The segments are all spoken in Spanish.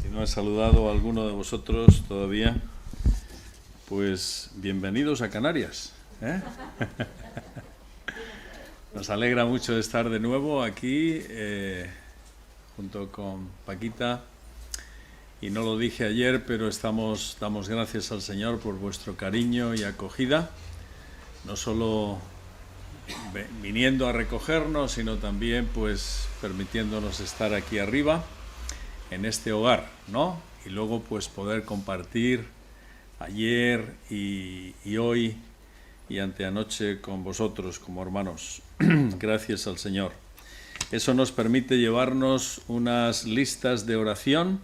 Si no he saludado a alguno de vosotros todavía, pues bienvenidos a Canarias, ¿eh? Nos alegra mucho estar de nuevo aquí, junto con Paquita. Y no lo dije ayer, pero damos gracias al Señor por vuestro cariño y acogida, no solo viniendo a recogernos, sino también pues permitiéndonos estar aquí arriba, en este hogar, ¿no? Y luego pues poder compartir ayer y hoy y anteanoche con vosotros como hermanos. Gracias al Señor. Eso nos permite llevarnos unas listas de oración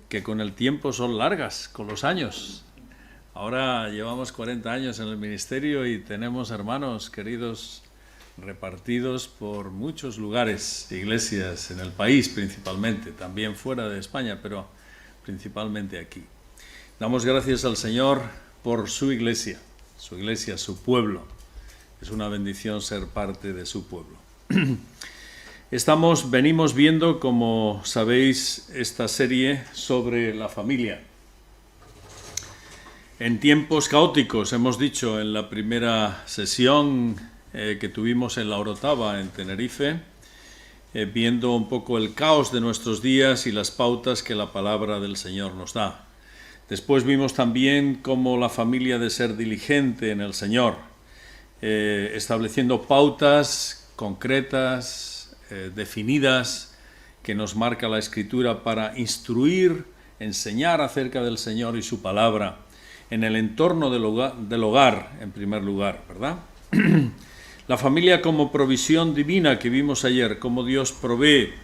que con el tiempo son largas, con los años. Ahora llevamos 40 años en el ministerio y tenemos hermanos queridos repartidos por muchos lugares, iglesias en el país principalmente, también fuera de España, pero principalmente aquí. Damos gracias al Señor por su iglesia, su pueblo. Es una bendición ser parte de su pueblo. Venimos viendo, como sabéis, esta serie sobre la familia. En tiempos caóticos, hemos dicho en la primera sesión que tuvimos en la Orotava, en Tenerife, viendo un poco el caos de nuestros días y las pautas que la palabra del Señor nos da. Después vimos también cómo la familia ha de ser diligente en el Señor, estableciendo pautas concretas, definidas, que nos marca la Escritura para instruir, enseñar acerca del Señor y su palabra, en el entorno del hogar, en primer lugar, ¿verdad? La familia como provisión divina que vimos ayer, cómo Dios provee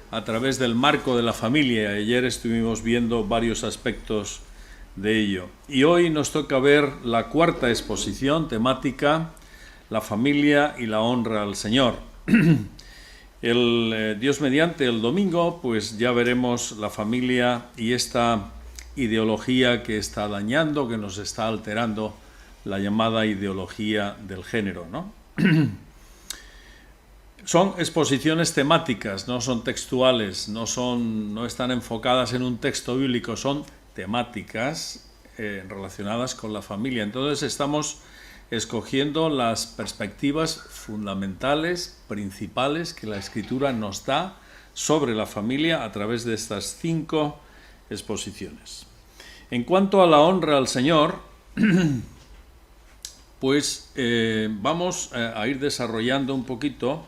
a través del marco de la familia. Ayer estuvimos viendo varios aspectos de ello. Y hoy nos toca ver la cuarta exposición temática, la familia y la honra al Señor. Dios mediante, el domingo, pues ya veremos la familia y esta ideología que está dañando, que nos está alterando, la llamada ideología del género, ¿no? Son exposiciones temáticas, no son textuales, no están enfocadas en un texto bíblico, son temáticas relacionadas con la familia. Entonces estamos escogiendo las perspectivas fundamentales, principales que la Escritura nos da sobre la familia a través de estas 5 exposiciones. En cuanto a la honra al Señor, pues vamos a ir desarrollando un poquito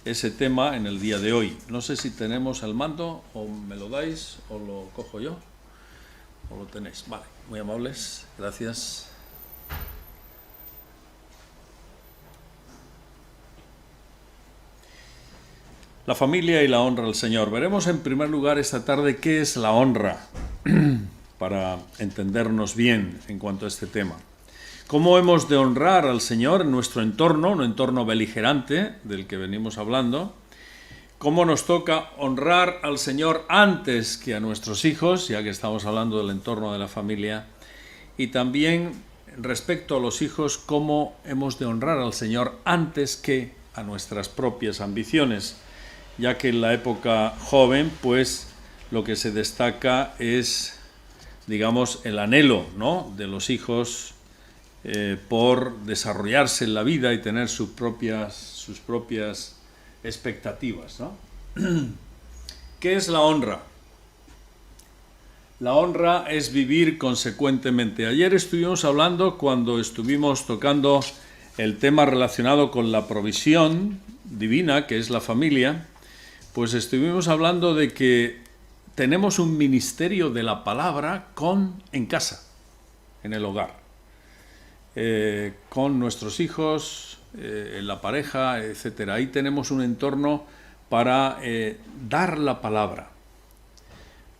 ese tema en el día de hoy. No sé si tenemos el mando, o me lo dais, o lo cojo yo, o lo tenéis. Vale, muy amables, gracias. La familia y la honra al Señor. Veremos en primer lugar esta tarde qué es la honra, para entendernos bien en cuanto a este tema. ¿Cómo hemos de honrar al Señor en nuestro entorno, un entorno beligerante del que venimos hablando? ¿Cómo nos toca honrar al Señor antes que a nuestros hijos, ya que estamos hablando del entorno de la familia? Y también respecto a los hijos, ¿cómo hemos de honrar al Señor antes que a nuestras propias ambiciones? Ya que en la época joven, pues lo que se destaca es, digamos, el anhelo, ¿no?, de los hijos por desarrollarse en la vida y tener sus propias expectativas, ¿no? ¿Qué es la honra? La honra es vivir consecuentemente. Ayer estuvimos hablando, cuando estuvimos tocando el tema relacionado con la provisión divina, que es la familia, pues estuvimos hablando de que tenemos un ministerio de la palabra en casa, en el hogar. Con nuestros hijos, en la pareja, etcétera. Ahí tenemos un entorno para dar la palabra.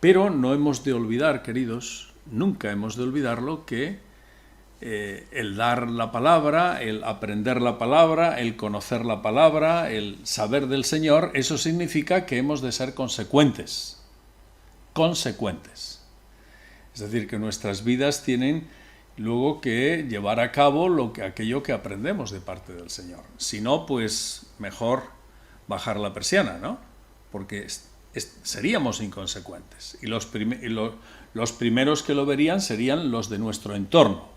Pero no hemos de olvidar, queridos, nunca hemos de olvidarlo, que el dar la palabra, el aprender la palabra, el conocer la palabra, el saber del Señor, eso significa que hemos de ser consecuentes. Consecuentes. Es decir, que nuestras vidas tienen luego que llevar a cabo aquello que aprendemos de parte del Señor. Si no, pues mejor bajar la persiana, ¿no? Porque seríamos inconsecuentes. Y los primeros que lo verían serían los de nuestro entorno.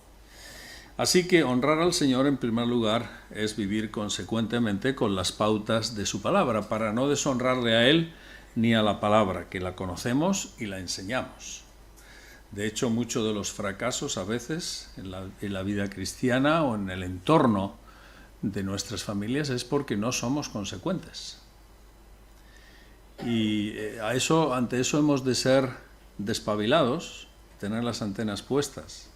Así que honrar al Señor en primer lugar es vivir consecuentemente con las pautas de su palabra, para no deshonrarle a Él ni a la palabra, que la conocemos y la enseñamos. De hecho, muchos de los fracasos a veces en la vida cristiana o en el entorno de nuestras familias es porque no somos consecuentes. Y ante eso hemos de ser despabilados, tener las antenas puestas.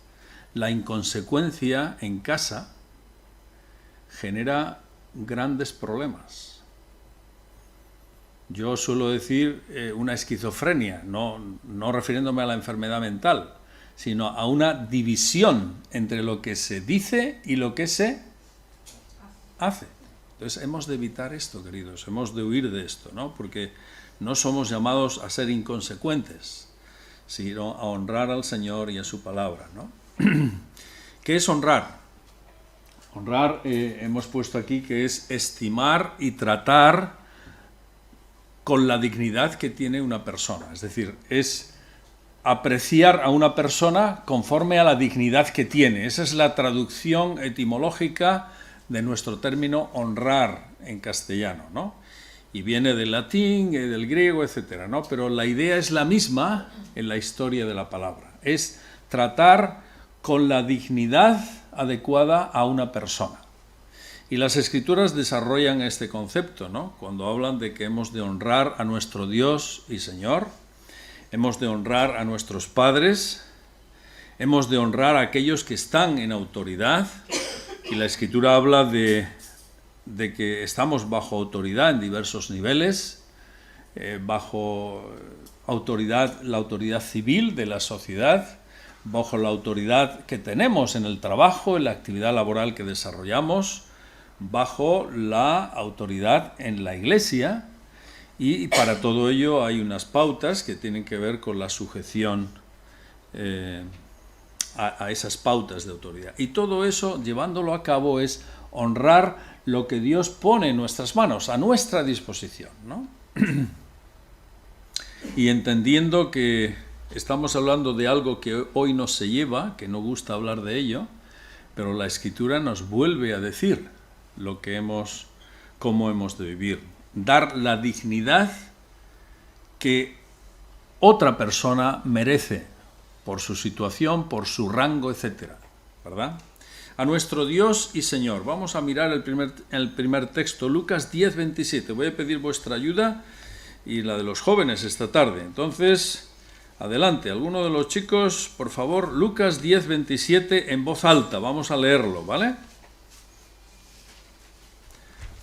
La inconsecuencia en casa genera grandes problemas. Yo suelo decir una esquizofrenia, no refiriéndome a la enfermedad mental, sino a una división entre lo que se dice y lo que se hace. Entonces hemos de evitar esto, queridos, hemos de huir de esto, ¿no? Porque no somos llamados a ser inconsecuentes, sino a honrar al Señor y a su palabra, ¿no? ¿Qué es honrar? Honrar, hemos puesto aquí que es estimar y tratar con la dignidad que tiene una persona. Es decir, es apreciar a una persona conforme a la dignidad que tiene. Esa es la traducción etimológica de nuestro término honrar en castellano, ¿no? Y viene del latín, del griego, etcétera, ¿no? Pero la idea es la misma en la historia de la palabra. Es tratar con la dignidad adecuada a una persona. Y las Escrituras desarrollan este concepto, ¿no? Cuando hablan de que hemos de honrar a nuestro Dios y Señor, hemos de honrar a nuestros padres, hemos de honrar a aquellos que están en autoridad, y la Escritura habla de que estamos bajo autoridad en diversos niveles, bajo la autoridad civil de la sociedad, bajo la autoridad que tenemos en el trabajo, en la actividad laboral que desarrollamos, bajo la autoridad en la Iglesia, y para todo ello hay unas pautas que tienen que ver con la sujeción a esas pautas de autoridad. Y todo eso, llevándolo a cabo, es honrar lo que Dios pone en nuestras manos, a nuestra disposición, ¿no? Y entendiendo que estamos hablando de algo que hoy no se lleva, que no gusta hablar de ello, pero la Escritura nos vuelve a decir cómo hemos de vivir. Dar la dignidad que otra persona merece por su situación, por su rango, etcétera, ¿verdad? A nuestro Dios y Señor. Vamos a mirar el primer texto, Lucas 10:27. Voy a pedir vuestra ayuda y la de los jóvenes esta tarde. Entonces, adelante, alguno de los chicos, por favor, Lucas 10:27 en voz alta. Vamos a leerlo, ¿vale?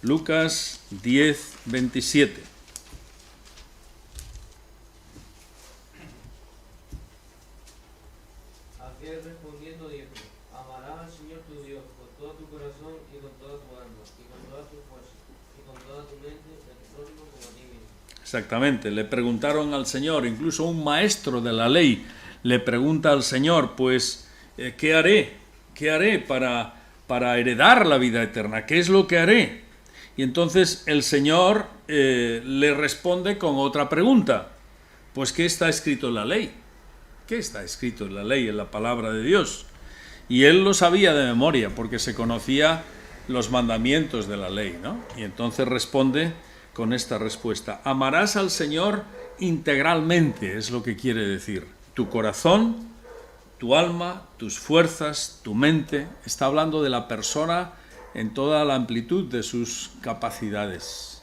Lucas 10:27. Aquel respondiendo dijo: amarás al Señor tu Dios con todo tu corazón y con toda tu alma y con toda tu fuerza y con toda tu mente, y a tu prójimo como a ti mismo. Exactamente, le preguntaron al Señor, incluso un maestro de la ley le pregunta al Señor, pues, ¿qué haré? ¿Qué haré para heredar la vida eterna? ¿Qué es lo que haré? Y entonces el Señor le responde con otra pregunta. Pues, ¿qué está escrito en la ley? ¿Qué está escrito en la ley, en la palabra de Dios? Y él lo sabía de memoria, porque se conocía los mandamientos de la ley, ¿no? Y entonces responde con esta respuesta: amarás al Señor integralmente, es lo que quiere decir. Tu corazón, tu alma, tus fuerzas, tu mente. Está hablando de la persona en toda la amplitud de sus capacidades.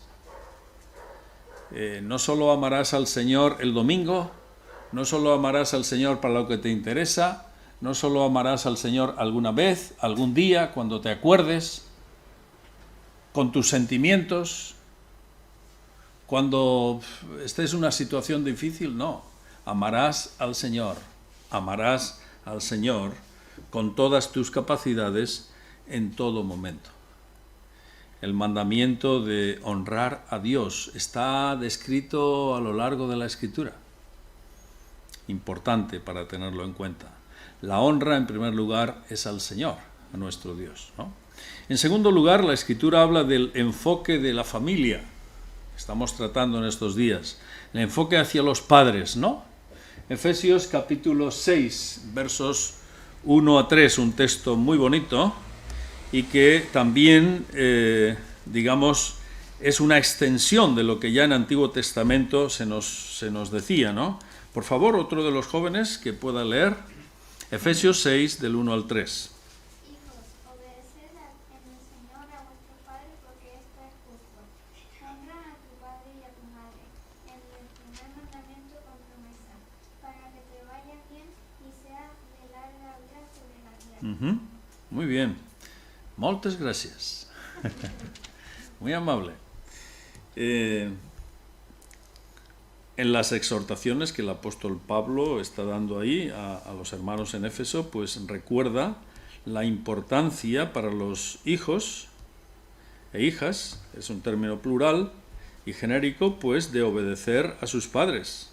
No solo amarás al Señor el domingo, no solo amarás al Señor para lo que te interesa, no solo amarás al Señor alguna vez, algún día, cuando te acuerdes, con tus sentimientos, cuando estés en una situación difícil, no. Amarás al Señor con todas tus capacidades en todo momento. El mandamiento de honrar a Dios está descrito a lo largo de la Escritura. Importante para tenerlo en cuenta. La honra, en primer lugar, es al Señor, a nuestro Dios, ¿no? En segundo lugar, la Escritura habla del enfoque de la familia. estamos tratando en estos días. El enfoque hacia los padres, ¿no? Efesios capítulo 6, versos 1 a 3, un texto muy bonito y que también, digamos, es una extensión de lo que ya en Antiguo Testamento se nos decía, ¿no? Por favor, otro de los jóvenes que pueda leer Efesios 6, del 1 al 3. Hijos, obedeced en el Señor a vuestro Padre, porque esto es justo. Honra a tu padre y a tu madre, en el primer mandamiento con promesa, para que te vaya bien y seas de larga vida sobre la tierra. Muy bien. Moltes gracias. Muy amable. En las exhortaciones que el apóstol Pablo está dando ahí a los hermanos en Éfeso, pues recuerda la importancia para los hijos e hijas, es un término plural y genérico, pues de obedecer a sus padres.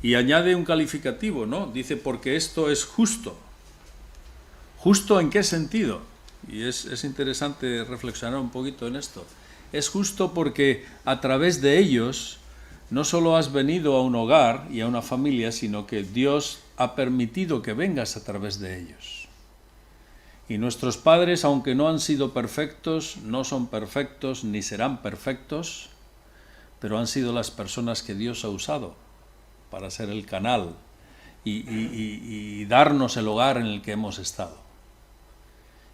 Y añade un calificativo, ¿no? Dice, porque esto es justo. ¿Justo en qué sentido? Y es interesante reflexionar un poquito en esto. Es justo porque a través de ellos no solo has venido a un hogar y a una familia, sino que Dios ha permitido que vengas a través de ellos. Y nuestros padres, aunque no han sido perfectos, no son perfectos ni serán perfectos, pero han sido las personas que Dios ha usado para ser el canal y darnos el hogar en el que hemos estado.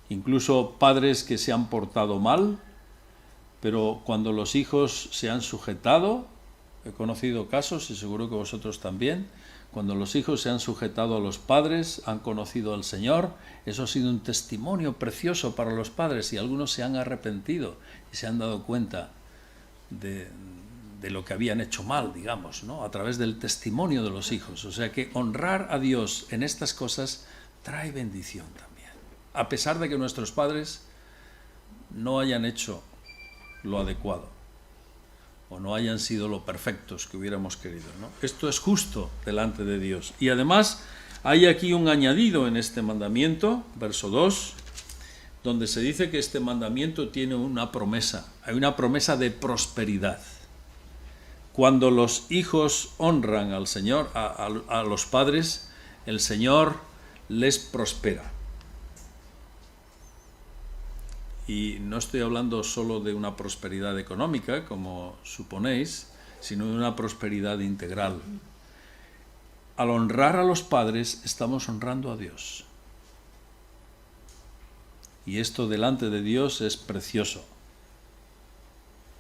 Incluso padres que se han portado mal, pero cuando los hijos se han sujetado, he conocido casos, y seguro que vosotros también, cuando los hijos se han sujetado a los padres, han conocido al Señor, eso ha sido un testimonio precioso para los padres, y algunos se han arrepentido y se han dado cuenta de lo que habían hecho mal, digamos, ¿no? A través del testimonio de los hijos. O sea que honrar a Dios en estas cosas trae bendición también, a pesar de que nuestros padres no hayan hecho lo adecuado o no hayan sido lo perfectos que hubiéramos querido, ¿no? Esto es justo delante de Dios. Y además hay aquí un añadido en este mandamiento, verso 2, donde se dice que este mandamiento tiene una promesa. Hay una promesa de prosperidad. Cuando los hijos honran al Señor, a los padres, el Señor les prospera. Y no estoy hablando solo de una prosperidad económica, como suponéis, sino de una prosperidad integral. Al honrar a los padres, estamos honrando a Dios. Y esto delante de Dios es precioso.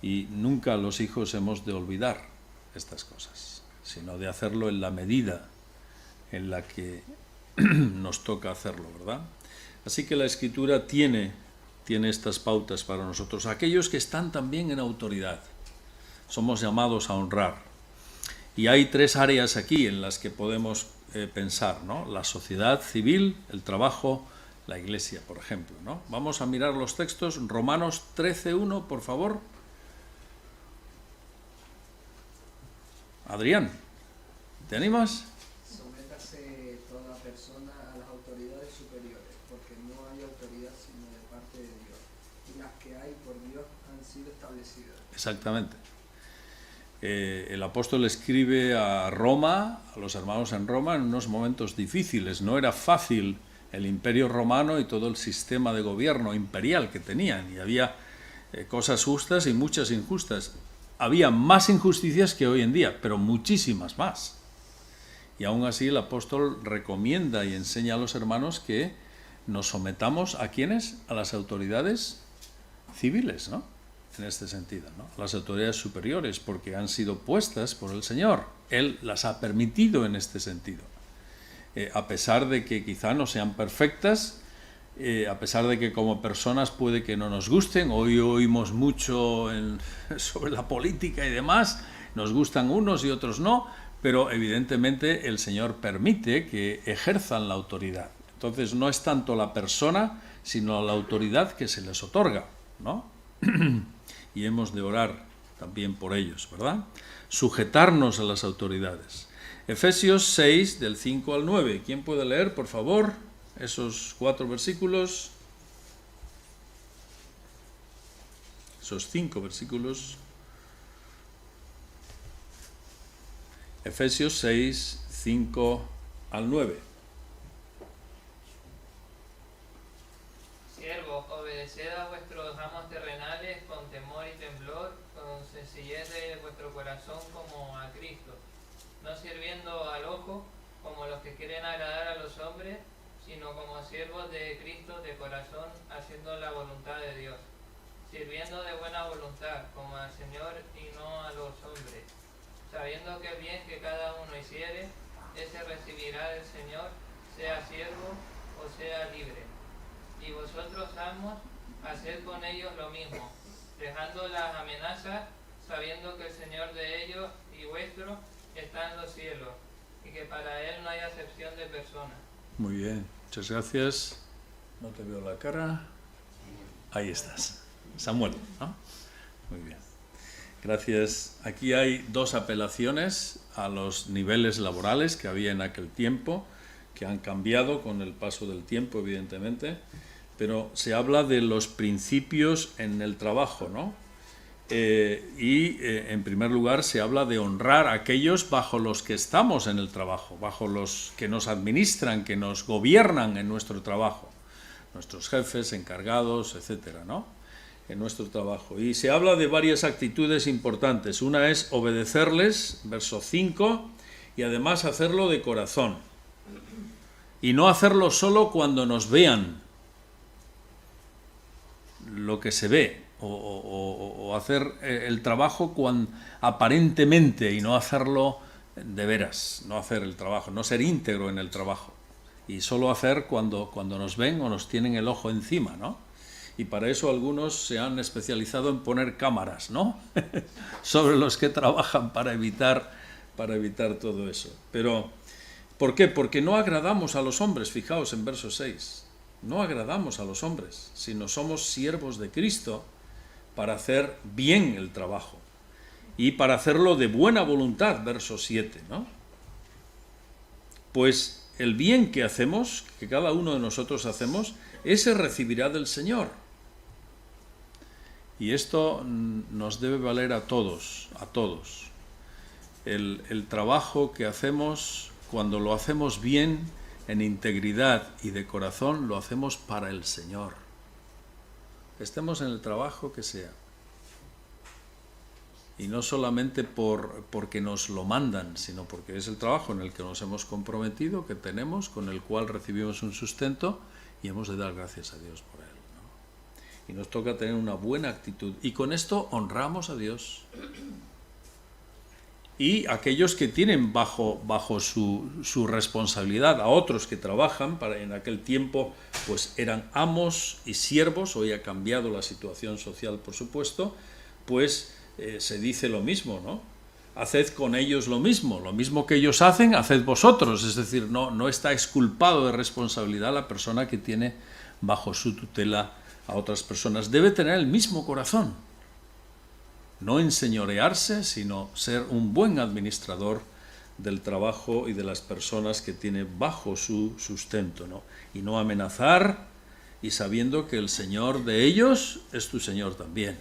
Y nunca los hijos hemos de olvidar estas cosas, sino de hacerlo en la medida en la que nos toca hacerlo, ¿verdad? Así que la Escritura tiene estas pautas para nosotros. Aquellos que están también en autoridad, somos llamados a honrar. Y hay tres áreas aquí en las que podemos pensar, ¿no? La sociedad civil, el trabajo, la iglesia, por ejemplo, ¿no? Vamos a mirar los textos. Romanos 13:1, por favor. Adrián, ¿te animas? Sométase toda persona a las autoridades superiores, porque no hay autoridad sino de parte de Dios, y las que hay por Dios han sido establecidas. Exactamente. El apóstol escribe a Roma, a los hermanos en Roma, en unos momentos difíciles. No era fácil el imperio romano y todo el sistema de gobierno imperial que tenían, y había cosas justas y muchas injustas. Había más injusticias que hoy en día, pero muchísimas más. Y aún así el apóstol recomienda y enseña a los hermanos que nos sometamos ¿a quiénes? A las autoridades civiles, ¿no? En este sentido, ¿no? A las autoridades superiores, porque han sido puestas por el Señor. Él las ha permitido en este sentido. A pesar de que quizá no sean perfectas, a pesar de que como personas puede que no nos gusten. Hoy oímos mucho sobre la política y demás, nos gustan unos y otros no, pero evidentemente el Señor permite que ejerzan la autoridad. Entonces no es tanto la persona, sino la autoridad que se les otorga, ¿no? Y hemos de orar también por ellos, ¿verdad? Sujetarnos a las autoridades. Efesios 6, del 5 al 9. ¿Quién puede leer, por favor, esos 4 versículos? Esos 5 versículos. Efesios 6, 5 al 9. Siervos, obedeced a vuestros amos terrenales con temor y temblor, con sencillez de vuestro corazón como a Cristo, no sirviendo al ojo como los que quieren agradar a los hombres, sino como siervos de Cristo de corazón, haciendo la voluntad de Dios, sirviendo de buena voluntad como al Señor y no a los hombres, sabiendo que el bien que cada uno hiciere, ese recibirá del Señor, sea siervo o sea libre. Y vosotros, amos, haced con ellos lo mismo, dejando las amenazas, sabiendo que el Señor de ellos y vuestro está en los cielos, y que para Él no hay acepción de personas. Muy bien, muchas gracias. No te veo la cara. Ahí estás. Samuel, ¿no? Muy bien. Gracias. Aquí hay dos apelaciones a los niveles laborales que había en aquel tiempo, que han cambiado con el paso del tiempo, evidentemente, pero se habla de los principios en el trabajo, ¿no? En primer lugar se habla de honrar a aquellos bajo los que estamos en el trabajo, bajo los que nos administran, que nos gobiernan en nuestro trabajo, nuestros jefes, encargados, etcétera, ¿no? En nuestro trabajo. Y se habla de varias actitudes importantes. Una es obedecerles, verso 5, y además hacerlo de corazón. Y no hacerlo solo cuando nos vean lo que se ve, o hacer el trabajo aparentemente y no hacerlo de veras, no hacer el trabajo, no ser íntegro en el trabajo y solo hacer cuando nos ven o nos tienen el ojo encima, ¿no? Y para eso algunos se han especializado en poner cámaras, ¿no? sobre los que trabajan para evitar todo eso. Pero, ¿por qué? Porque no agradamos a los hombres, fijaos en verso 6. No agradamos a los hombres, sino somos siervos de Cristo para hacer bien el trabajo y para hacerlo de buena voluntad, verso 7, ¿no? Pues el bien que hacemos, que cada uno de nosotros hacemos, ese recibirá del Señor. Y esto nos debe valer a todos, a todos. El trabajo que hacemos, cuando lo hacemos bien, en integridad y de corazón, lo hacemos para el Señor. Estemos en el trabajo que sea. Y no solamente porque nos lo mandan, sino porque es el trabajo en el que nos hemos comprometido, que tenemos, con el cual recibimos un sustento y hemos de dar gracias a Dios por él, ¿no? Y nos toca tener una buena actitud. Y con esto honramos a Dios. Y aquellos que tienen bajo su responsabilidad a otros que trabajan, en aquel tiempo pues eran amos y siervos, hoy ha cambiado la situación social por supuesto, pues se dice lo mismo, ¿no? Haced con ellos lo mismo que ellos hacen, haced vosotros, es decir, no está exculpado de responsabilidad la persona que tiene bajo su tutela a otras personas, debe tener el mismo corazón. No enseñorearse, sino ser un buen administrador del trabajo y de las personas que tiene bajo su sustento, ¿no? Y no amenazar, y sabiendo que el Señor de ellos es tu Señor también.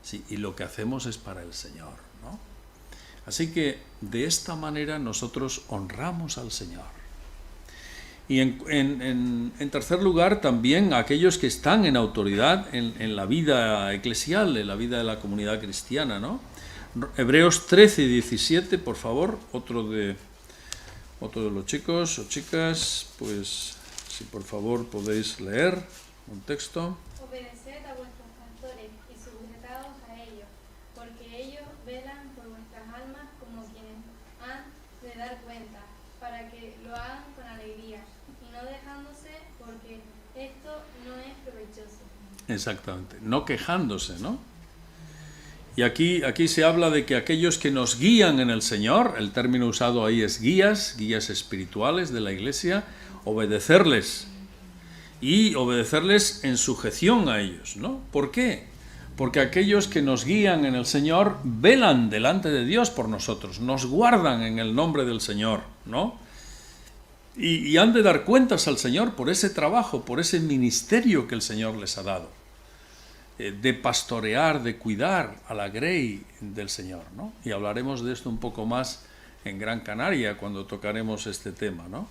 Sí, y lo que hacemos es para el Señor, ¿no? Así que de esta manera nosotros honramos al Señor. Y en tercer lugar, también aquellos que están en autoridad en la vida eclesial, en la vida de la comunidad cristiana, ¿no? Hebreos 13 y 17, por favor, otro de los chicos o chicas, pues si por favor podéis leer un texto. Obedeced a vuestros pastores y sujetaos a ellos, porque ellos velan por vuestras almas como quienes han de dar cuenta, para que lo hagan con alegría y no dejándose, porque esto no es provechoso. Exactamente, no quejándose, ¿no? Y aquí se habla de que aquellos que nos guían en el Señor, el término usado ahí es guías espirituales de la Iglesia, obedecerles y obedecerles en sujeción a ellos, ¿no? ¿Por qué? Porque aquellos que nos guían en el Señor velan delante de Dios por nosotros, nos guardan en el nombre del Señor, ¿no? Y han de dar cuentas al Señor por ese trabajo, por ese ministerio que el Señor les ha dado, de pastorear, de cuidar a la grey del Señor, ¿no? Y hablaremos de esto un poco más en Gran Canaria cuando tocaremos este tema, ¿no?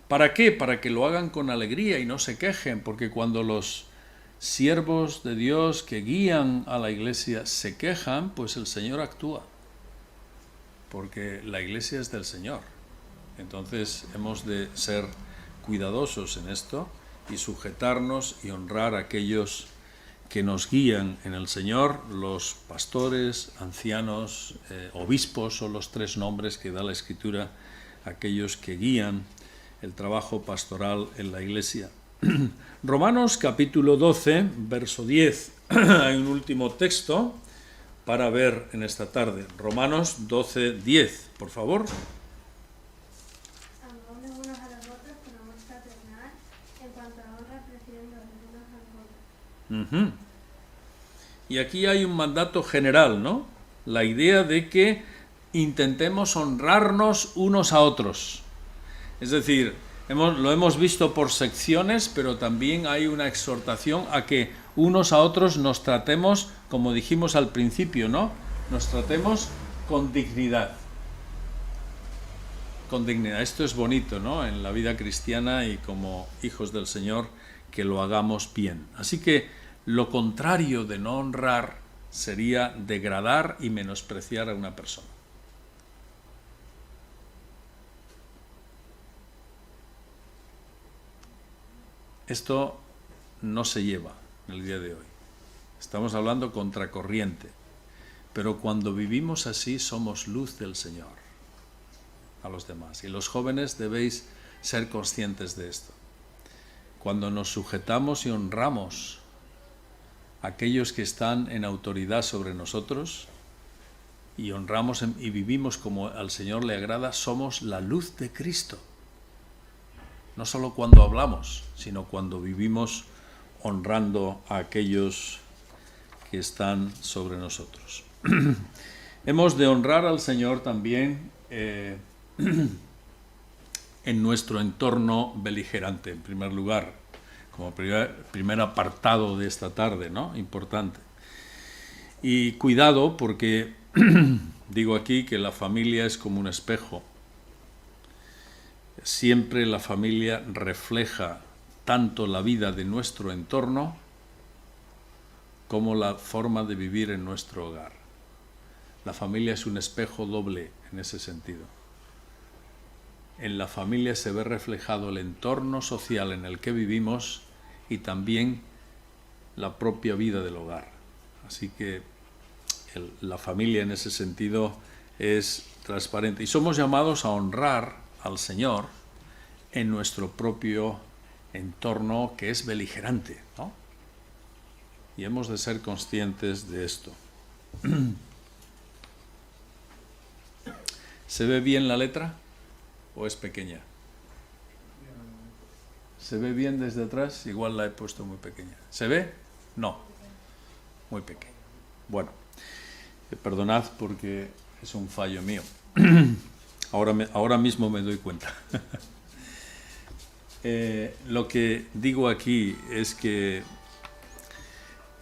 ¿Para qué? Para que lo hagan con alegría y no se quejen, porque cuando los siervos de Dios que guían a la iglesia se quejan, pues el Señor actúa, porque la iglesia es del Señor. Entonces hemos de ser cuidadosos en esto y sujetarnos y honrar a aquellos que nos guían en el Señor. Los pastores, ancianos, obispos son los tres nombres que da la Escritura, aquellos que guían el trabajo pastoral en la iglesia. Romanos capítulo 12, verso 10. Hay un último texto para ver en esta tarde. Romanos 12, 10, por favor. Amaos unos a los otros con amor fraternal, en cuanto a honra prefiriendo los unos a los otros. Y aquí hay un mandato general, ¿no? La idea de que intentemos honrarnos unos a otros. Es decir, lo hemos visto por secciones, pero también hay una exhortación a que unos a otros nos tratemos, como dijimos al principio, ¿no? Nos tratemos con dignidad. Con dignidad. Esto es bonito, ¿no? En la vida cristiana y como hijos del Señor, que lo hagamos bien. Así que lo contrario de no honrar sería degradar y menospreciar a una persona. Esto no se lleva en el día de hoy. Estamos hablando contracorriente. Pero cuando vivimos así somos luz del Señor a los demás. Y los jóvenes debéis ser conscientes de esto. Cuando nos sujetamos y honramos a aquellos que están en autoridad sobre nosotros y honramos y vivimos como al Señor le agrada, somos la luz de Cristo. No solo cuando hablamos, sino cuando vivimos honrando a aquellos que están sobre nosotros. Hemos de honrar al Señor también en nuestro entorno beligerante, en primer lugar, como primer apartado de esta tarde, ¿no? Importante. Y cuidado porque digo aquí que la familia es como un espejo. Siempre la familia refleja tanto la vida de nuestro entorno como la forma de vivir en nuestro hogar. La familia es un espejo doble en ese sentido. En la familia se ve reflejado el entorno social en el que vivimos y también la propia vida del hogar. Así que la familia en ese sentido es transparente. Y somos llamados a honrar al Señor en nuestro propio entorno que es beligerante, ¿no? Y hemos de ser conscientes de esto. ¿Se ve bien la letra o es pequeña? ¿Se ve bien desde atrás? Igual la he puesto muy pequeña. ¿Se ve? No. Muy pequeña. Bueno, perdonad porque es un fallo mío. Ahora mismo me doy cuenta. Lo que digo aquí es que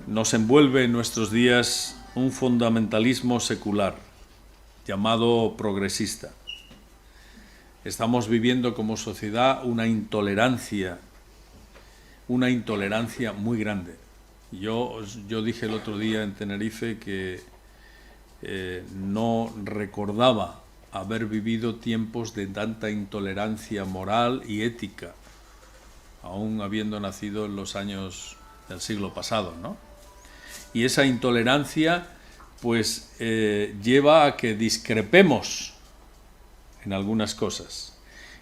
nos envuelve en nuestros días un fundamentalismo secular llamado progresista. Estamos viviendo como sociedad una intolerancia muy grande. Yo dije el otro día en Tenerife que no recordaba haber vivido tiempos de tanta intolerancia moral y ética, aún habiendo nacido en los años del siglo pasado, ¿no? Y esa intolerancia pues lleva a que discrepemos en algunas cosas.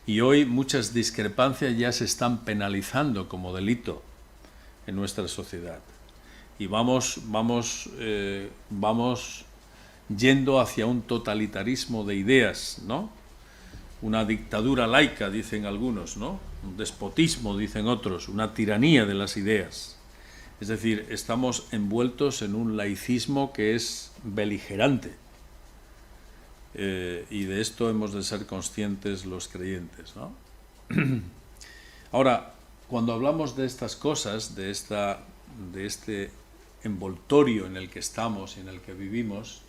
Y hoy muchas discrepancias ya se están penalizando como delito en nuestra sociedad. Y vamos yendo hacia un totalitarismo de ideas, ¿no? Una dictadura laica, dicen algunos, ¿no? Un despotismo, dicen otros, una tiranía de las ideas. Es decir, estamos envueltos en un laicismo que es beligerante. Y de esto hemos de ser conscientes los creyentes, ¿no? Ahora, cuando hablamos de estas cosas, de este envoltorio en el que estamos y en el que vivimos,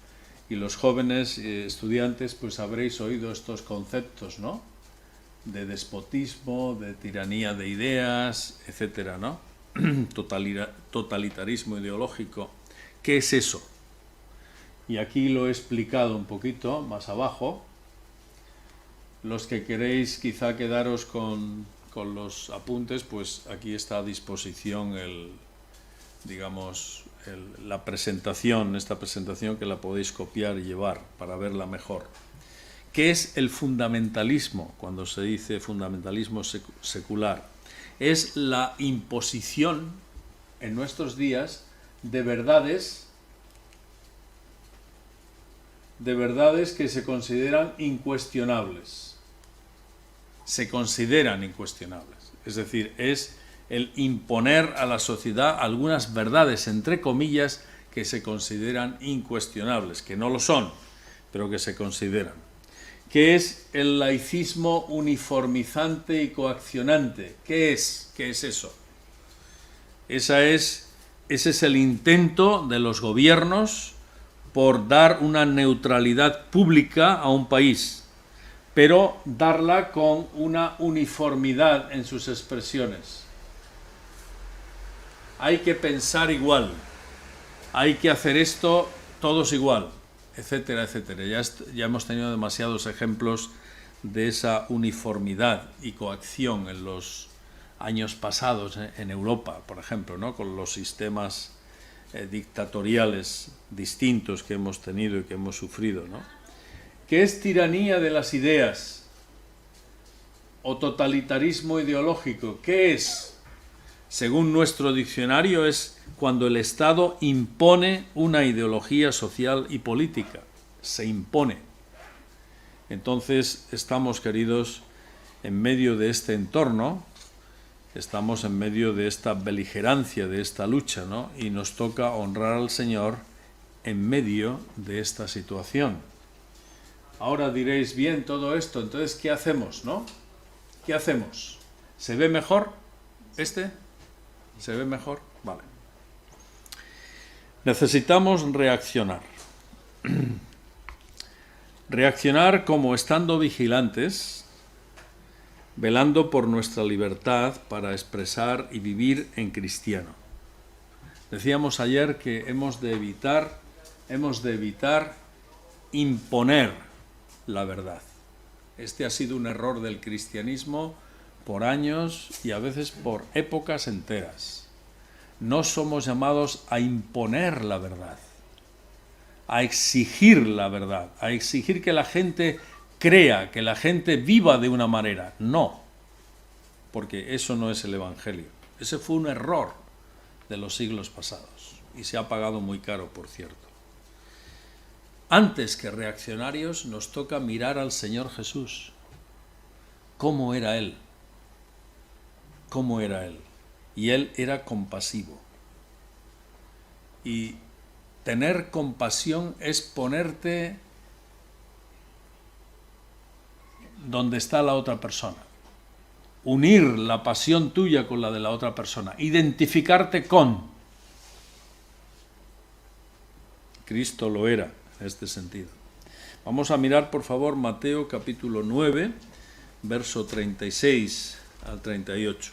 y los jóvenes estudiantes pues habréis oído estos conceptos, ¿no? De despotismo, de tiranía de ideas, etcétera, ¿no? Totalitarismo ideológico. ¿Qué es eso? Y aquí lo he explicado un poquito más abajo. Los que queréis quizá quedaros con los apuntes, pues aquí está a disposición la presentación, esta presentación que la podéis copiar y llevar para verla mejor. ¿Qué es el fundamentalismo? Cuando se dice fundamentalismo secular, es la imposición en nuestros días de verdades que se consideran incuestionables. Se consideran incuestionables. Es decir, es el imponer a la sociedad algunas verdades, entre comillas, que se consideran incuestionables, que no lo son, pero que se consideran. ¿Qué es el laicismo uniformizante y coaccionante? ¿Qué es? ¿Qué es eso? Ese es el intento de los gobiernos por dar una neutralidad pública a un país, pero darla con una uniformidad en sus expresiones. Hay que pensar igual, hay que hacer esto todos igual, etcétera, etcétera. Ya hemos tenido demasiados ejemplos de esa uniformidad y coacción en los años pasados en Europa, por ejemplo, ¿no? Con los sistemas dictatoriales distintos que hemos tenido y que hemos sufrido, ¿no? ¿Qué es tiranía de las ideas o totalitarismo ideológico? ¿Qué es? Según nuestro diccionario, es cuando el Estado impone una ideología social y política. Se impone. Entonces, estamos, queridos, en medio de este entorno, estamos en medio de esta beligerancia, de esta lucha, ¿no? Y nos toca honrar al Señor en medio de esta situación. Ahora diréis, bien, todo esto, entonces, ¿qué hacemos, no? ¿Qué hacemos? ¿Se ve mejor este? ¿Se ve mejor? Vale. Necesitamos reaccionar. Reaccionar como estando vigilantes, velando por nuestra libertad para expresar y vivir en cristiano. Decíamos ayer que hemos de evitar imponer la verdad. Este ha sido un error del cristianismo por años y a veces por épocas enteras. No somos llamados a imponer la verdad, a exigir la verdad, a exigir que la gente crea, que la gente viva de una manera. No, porque eso no es el Evangelio. Ese fue un error de los siglos pasados y se ha pagado muy caro, por cierto. Antes que reaccionarios nos toca mirar al Señor Jesús. ¿Cómo era Él? ¿Cómo era Él? Y Él era compasivo. Y tener compasión es ponerte donde está la otra persona. Unir la pasión tuya con la de la otra persona. Identificarte con. Cristo lo era en este sentido. Vamos a mirar, por favor, Mateo capítulo 9, verso 36 al 38.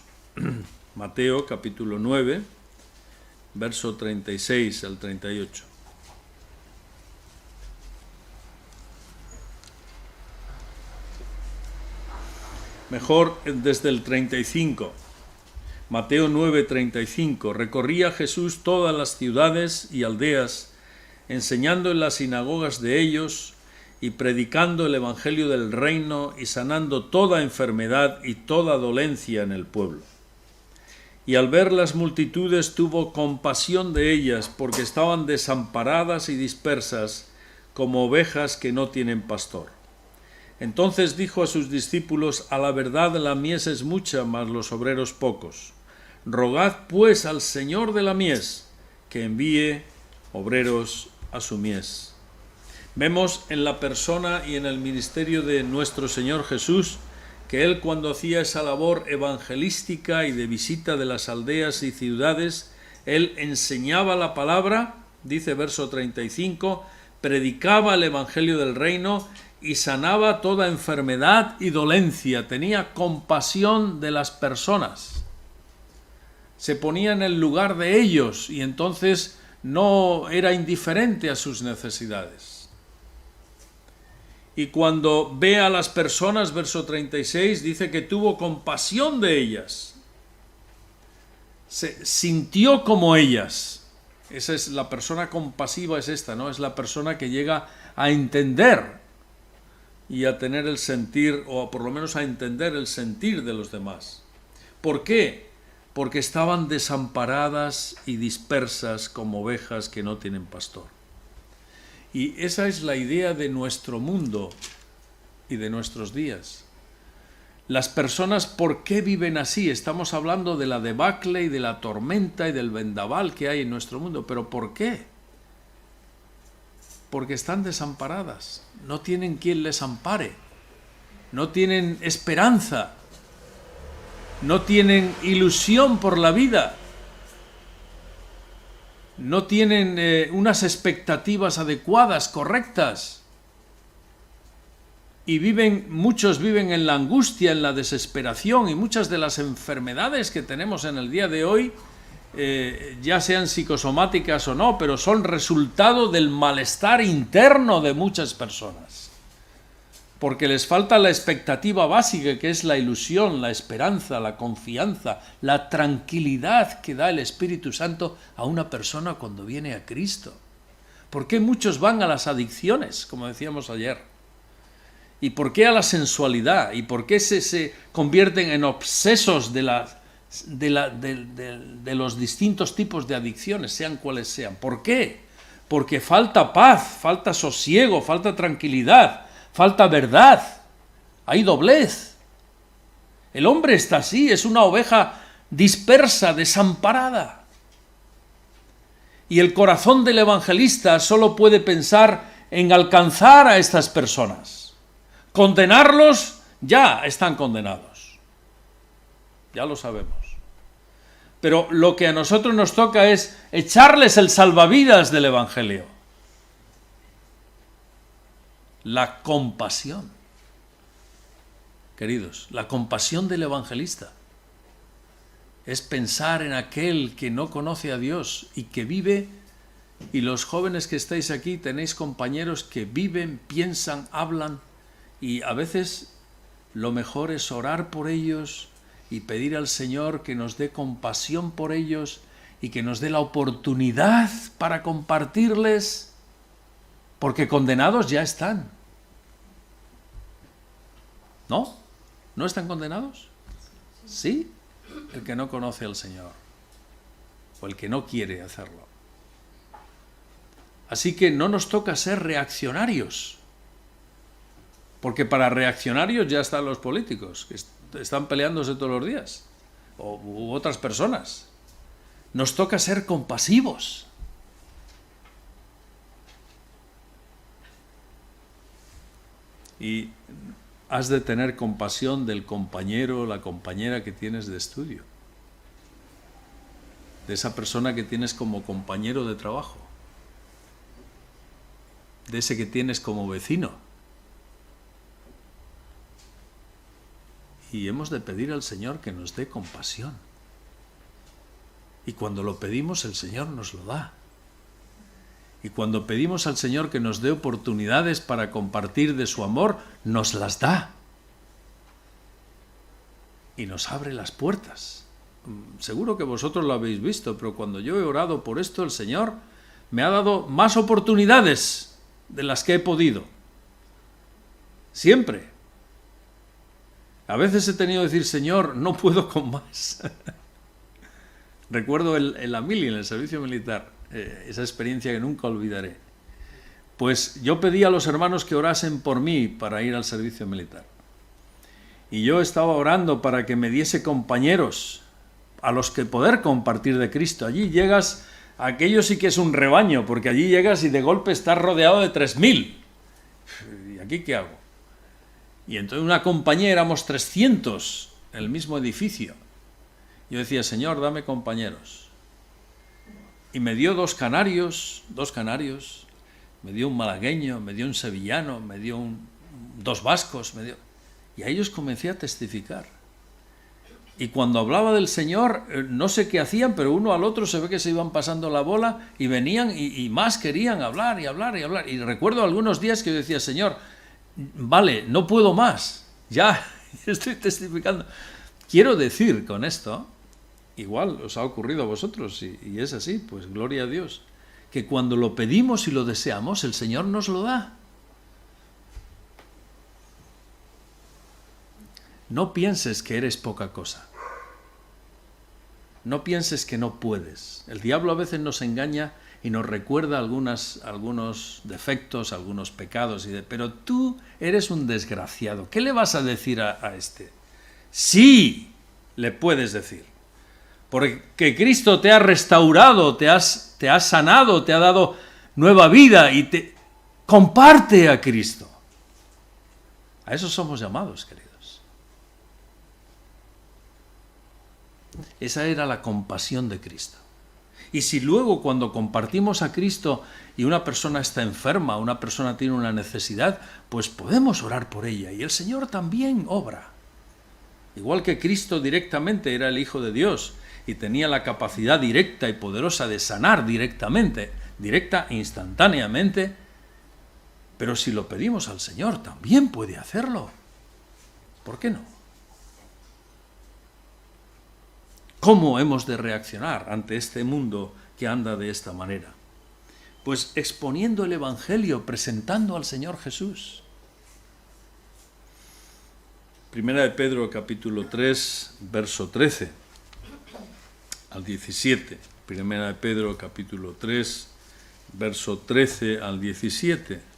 Mateo capítulo 9, verso 36 al 38. Mejor desde el 35. Mateo 9, 35. Recorría Jesús todas las ciudades y aldeas, enseñando en las sinagogas de ellos y predicando el evangelio del reino y sanando toda enfermedad y toda dolencia en el pueblo. Y al ver las multitudes tuvo compasión de ellas, porque estaban desamparadas y dispersas como ovejas que no tienen pastor. Entonces dijo a sus discípulos: a la verdad la mies es mucha, mas los obreros pocos. Rogad pues al Señor de la mies que envíe obreros a su mies. Vemos en la persona y en el ministerio de nuestro Señor Jesús que Él, cuando hacía esa labor evangelística y de visita de las aldeas y ciudades, Él enseñaba la palabra, dice verso 35, predicaba el Evangelio del Reino y sanaba toda enfermedad y dolencia. Tenía compasión de las personas. Se ponía en el lugar de ellos y entonces no era indiferente a sus necesidades. Y cuando ve a las personas, verso 36, dice que tuvo compasión de ellas. Se sintió como ellas. Esa es la persona compasiva, es esta, ¿no? Es la persona que llega a entender y a tener el sentir, o por lo menos a entender el sentir de los demás. ¿Por qué? Porque estaban desamparadas y dispersas como ovejas que no tienen pastor. Y esa es la idea de nuestro mundo y de nuestros días. Las personas, ¿por qué viven así? Estamos hablando de la debacle y de la tormenta y del vendaval que hay en nuestro mundo. ¿Pero por qué? Porque están desamparadas. No tienen quien les ampare. No tienen esperanza. No tienen ilusión por la vida. No tienen unas expectativas adecuadas, correctas. Y muchos viven en la angustia, en la desesperación, y muchas de las enfermedades que tenemos en el día de hoy, ya sean psicosomáticas o no, pero son resultado del malestar interno de muchas personas. Porque les falta la expectativa básica, que es la ilusión, la esperanza, la confianza, la tranquilidad que da el Espíritu Santo a una persona cuando viene a Cristo. ¿Por qué muchos van a las adicciones, como decíamos ayer? ¿Y por qué a la sensualidad? ¿Y por qué se convierten en obsesos de los distintos tipos de adicciones, sean cuales sean? ¿Por qué? Porque falta paz, falta sosiego, falta tranquilidad, falta verdad, hay doblez. El hombre está así, es una oveja dispersa, desamparada. Y el corazón del evangelista solo puede pensar en alcanzar a estas personas. Condenarlos, ya están condenados. Ya lo sabemos. Pero lo que a nosotros nos toca es echarles el salvavidas del Evangelio. La compasión. Queridos, la compasión del evangelista es pensar en aquel que no conoce a Dios y que vive. Y los jóvenes que estáis aquí tenéis compañeros que viven, piensan, hablan. Y a veces lo mejor es orar por ellos y pedir al Señor que nos dé compasión por ellos y que nos dé la oportunidad para compartirles, porque condenados ya están. ¿No? ¿No están condenados? Sí, el que no conoce al Señor o el que no quiere hacerlo. Así que no nos toca ser reaccionarios. Porque para reaccionarios ya están los políticos, que están peleándose todos los días, u otras personas. Nos toca ser compasivos. Y has de tener compasión del compañero o la compañera que tienes de estudio, de esa persona que tienes como compañero de trabajo, de ese que tienes como vecino. Y hemos de pedir al Señor que nos dé compasión. Y cuando lo pedimos, el Señor nos lo da. Y cuando pedimos al Señor que nos dé oportunidades para compartir de su amor, nos las da. Y nos abre las puertas. Seguro que vosotros lo habéis visto, pero cuando yo he orado por esto, el Señor me ha dado más oportunidades de las que he podido. Siempre. A veces he tenido que decir, Señor, no puedo con más. Recuerdo en la mili, en el servicio militar, esa experiencia que nunca olvidaré. Pues yo pedí a los hermanos que orasen por mí para ir al servicio militar. Y yo estaba orando para que me diese compañeros a los que poder compartir de Cristo. Allí llegas, aquello sí que es un rebaño, porque allí llegas y de golpe estás rodeado de 3000. ¿Y aquí qué hago? Y entonces una compañía, éramos 300 en el mismo edificio. Yo decía, Señor, dame compañeros. Y me dio dos canarios, me dio un malagueño, me dio un sevillano, me dio dos vascos, y a ellos comencé a testificar. Y cuando hablaba del Señor, no sé qué hacían, pero uno al otro se ve que se iban pasando la bola y venían y más querían hablar y hablar y hablar. Y recuerdo algunos días que yo decía, Señor, vale, no puedo más, ya estoy testificando. Quiero decir con esto, igual os ha ocurrido a vosotros y es así, pues gloria a Dios, que cuando lo pedimos y lo deseamos, el Señor nos lo da. No pienses que eres poca cosa. No pienses que no puedes. El diablo a veces nos engaña y nos recuerda algunos defectos, algunos pecados, pero tú eres un desgraciado. ¿Qué le vas a decir a este? Sí, le puedes decir. Porque Cristo te ha restaurado, te ha sanado, te ha dado nueva vida y comparte a Cristo. A eso somos llamados, queridos. Esa era la compasión de Cristo. Y si luego cuando compartimos a Cristo y una persona está enferma, una persona tiene una necesidad, pues podemos orar por ella y el Señor también obra. Igual que Cristo directamente era el Hijo de Dios y tenía la capacidad directa y poderosa de sanar directamente, directa e instantáneamente, pero si lo pedimos al Señor también puede hacerlo. ¿Por qué no? ¿Cómo hemos de reaccionar ante este mundo que anda de esta manera? Pues exponiendo el Evangelio, presentando al Señor Jesús. Primera de Pedro, capítulo 3, verso 13 al 17. Primera de Pedro, capítulo 3, verso 13 al 17.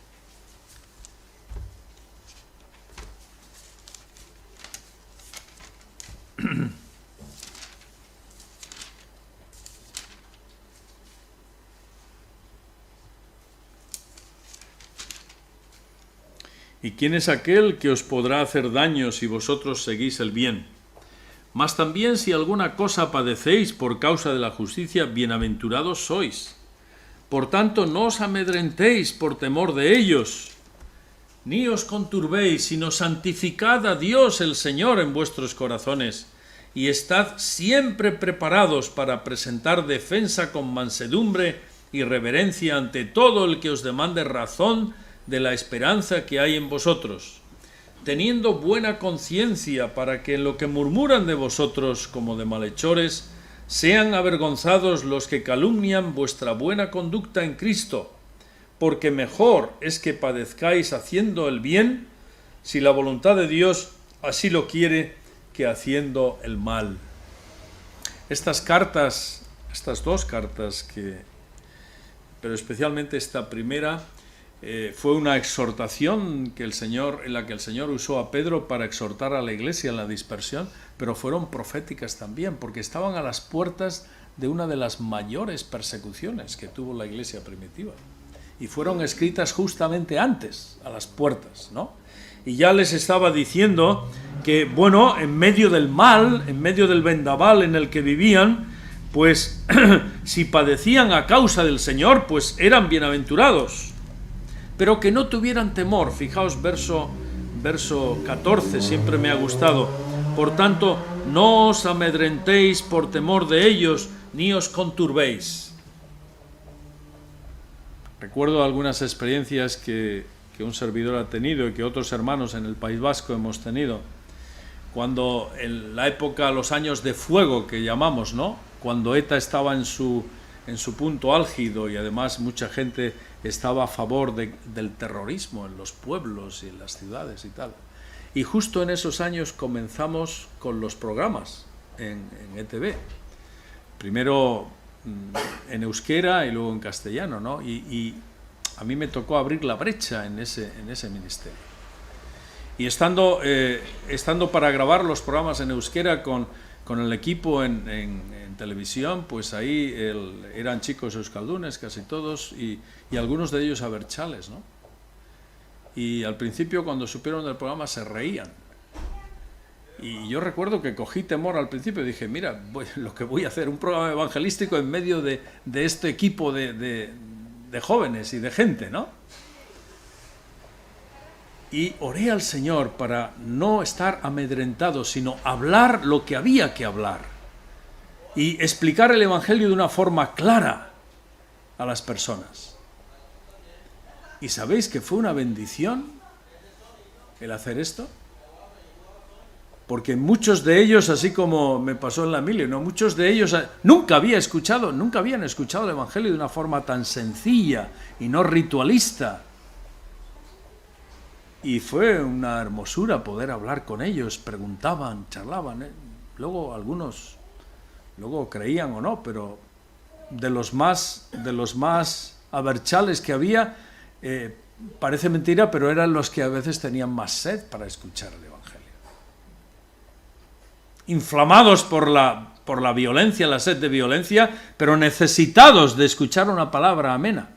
¿Y quién es aquel que os podrá hacer daño si vosotros seguís el bien? Mas también si alguna cosa padecéis por causa de la justicia, bienaventurados sois. Por tanto, no os amedrentéis por temor de ellos, ni os conturbéis, sino santificad a Dios el Señor en vuestros corazones, y estad siempre preparados para presentar defensa con mansedumbre y reverencia ante todo el que os demande razón de la esperanza que hay en vosotros, teniendo buena conciencia para que en lo que murmuran de vosotros como de malhechores, sean avergonzados los que calumnian vuestra buena conducta en Cristo, porque mejor es que padezcáis haciendo el bien, si la voluntad de Dios así lo quiere, que haciendo el mal. Estas dos cartas, pero especialmente esta primera, fue una exhortación en la que el Señor usó a Pedro para exhortar a la iglesia en la dispersión, pero fueron proféticas también, porque estaban a las puertas de una de las mayores persecuciones que tuvo la iglesia primitiva. Y fueron escritas justamente antes, a las puertas, ¿no? Y ya les estaba diciendo que, bueno, en medio del mal, en medio del vendaval en el que vivían, pues si padecían a causa del Señor, pues eran bienaventurados. Pero que no tuvieran temor. Fijaos, verso 14, siempre me ha gustado. Por tanto, no os amedrentéis por temor de ellos, ni os conturbéis. Recuerdo algunas experiencias que un servidor ha tenido y que otros hermanos en el País Vasco hemos tenido. Cuando en la época, los años de fuego que llamamos, ¿no? Cuando ETA estaba en su punto álgido y además mucha gente estaba a favor del terrorismo en los pueblos y en las ciudades y tal. Y justo en esos años comenzamos con los programas en ETV. Primero en euskera y luego en castellano, ¿no? Y a mí me tocó abrir la brecha en ese ministerio. Y estando para grabar los programas en euskera con el equipo en televisión, pues ahí eran chicos euskaldunes, casi todos, y algunos de ellos abertzales, ¿no? Y al principio, cuando supieron del programa, se reían. Y yo recuerdo que cogí temor al principio, dije, mira, lo que voy a hacer, un programa evangelístico en medio de este equipo de de jóvenes y de gente, ¿no? Y oré al Señor para no estar amedrentado, sino hablar lo que había que hablar y explicar el Evangelio de una forma clara a las personas. ¿Y sabéis que fue una bendición el hacer esto? Porque muchos de ellos, así como me pasó en la mili, ¿no? Muchos de ellos nunca habían escuchado el Evangelio de una forma tan sencilla y no ritualista. Y fue una hermosura poder hablar con ellos, preguntaban, charlaban, ¿eh? Luego algunos, creían o no, pero de los más abertzales que había, parece mentira, pero eran los que a veces tenían más sed para escuchar el Evangelio. Inflamados por la violencia, la sed de violencia, pero necesitados de escuchar una palabra amena.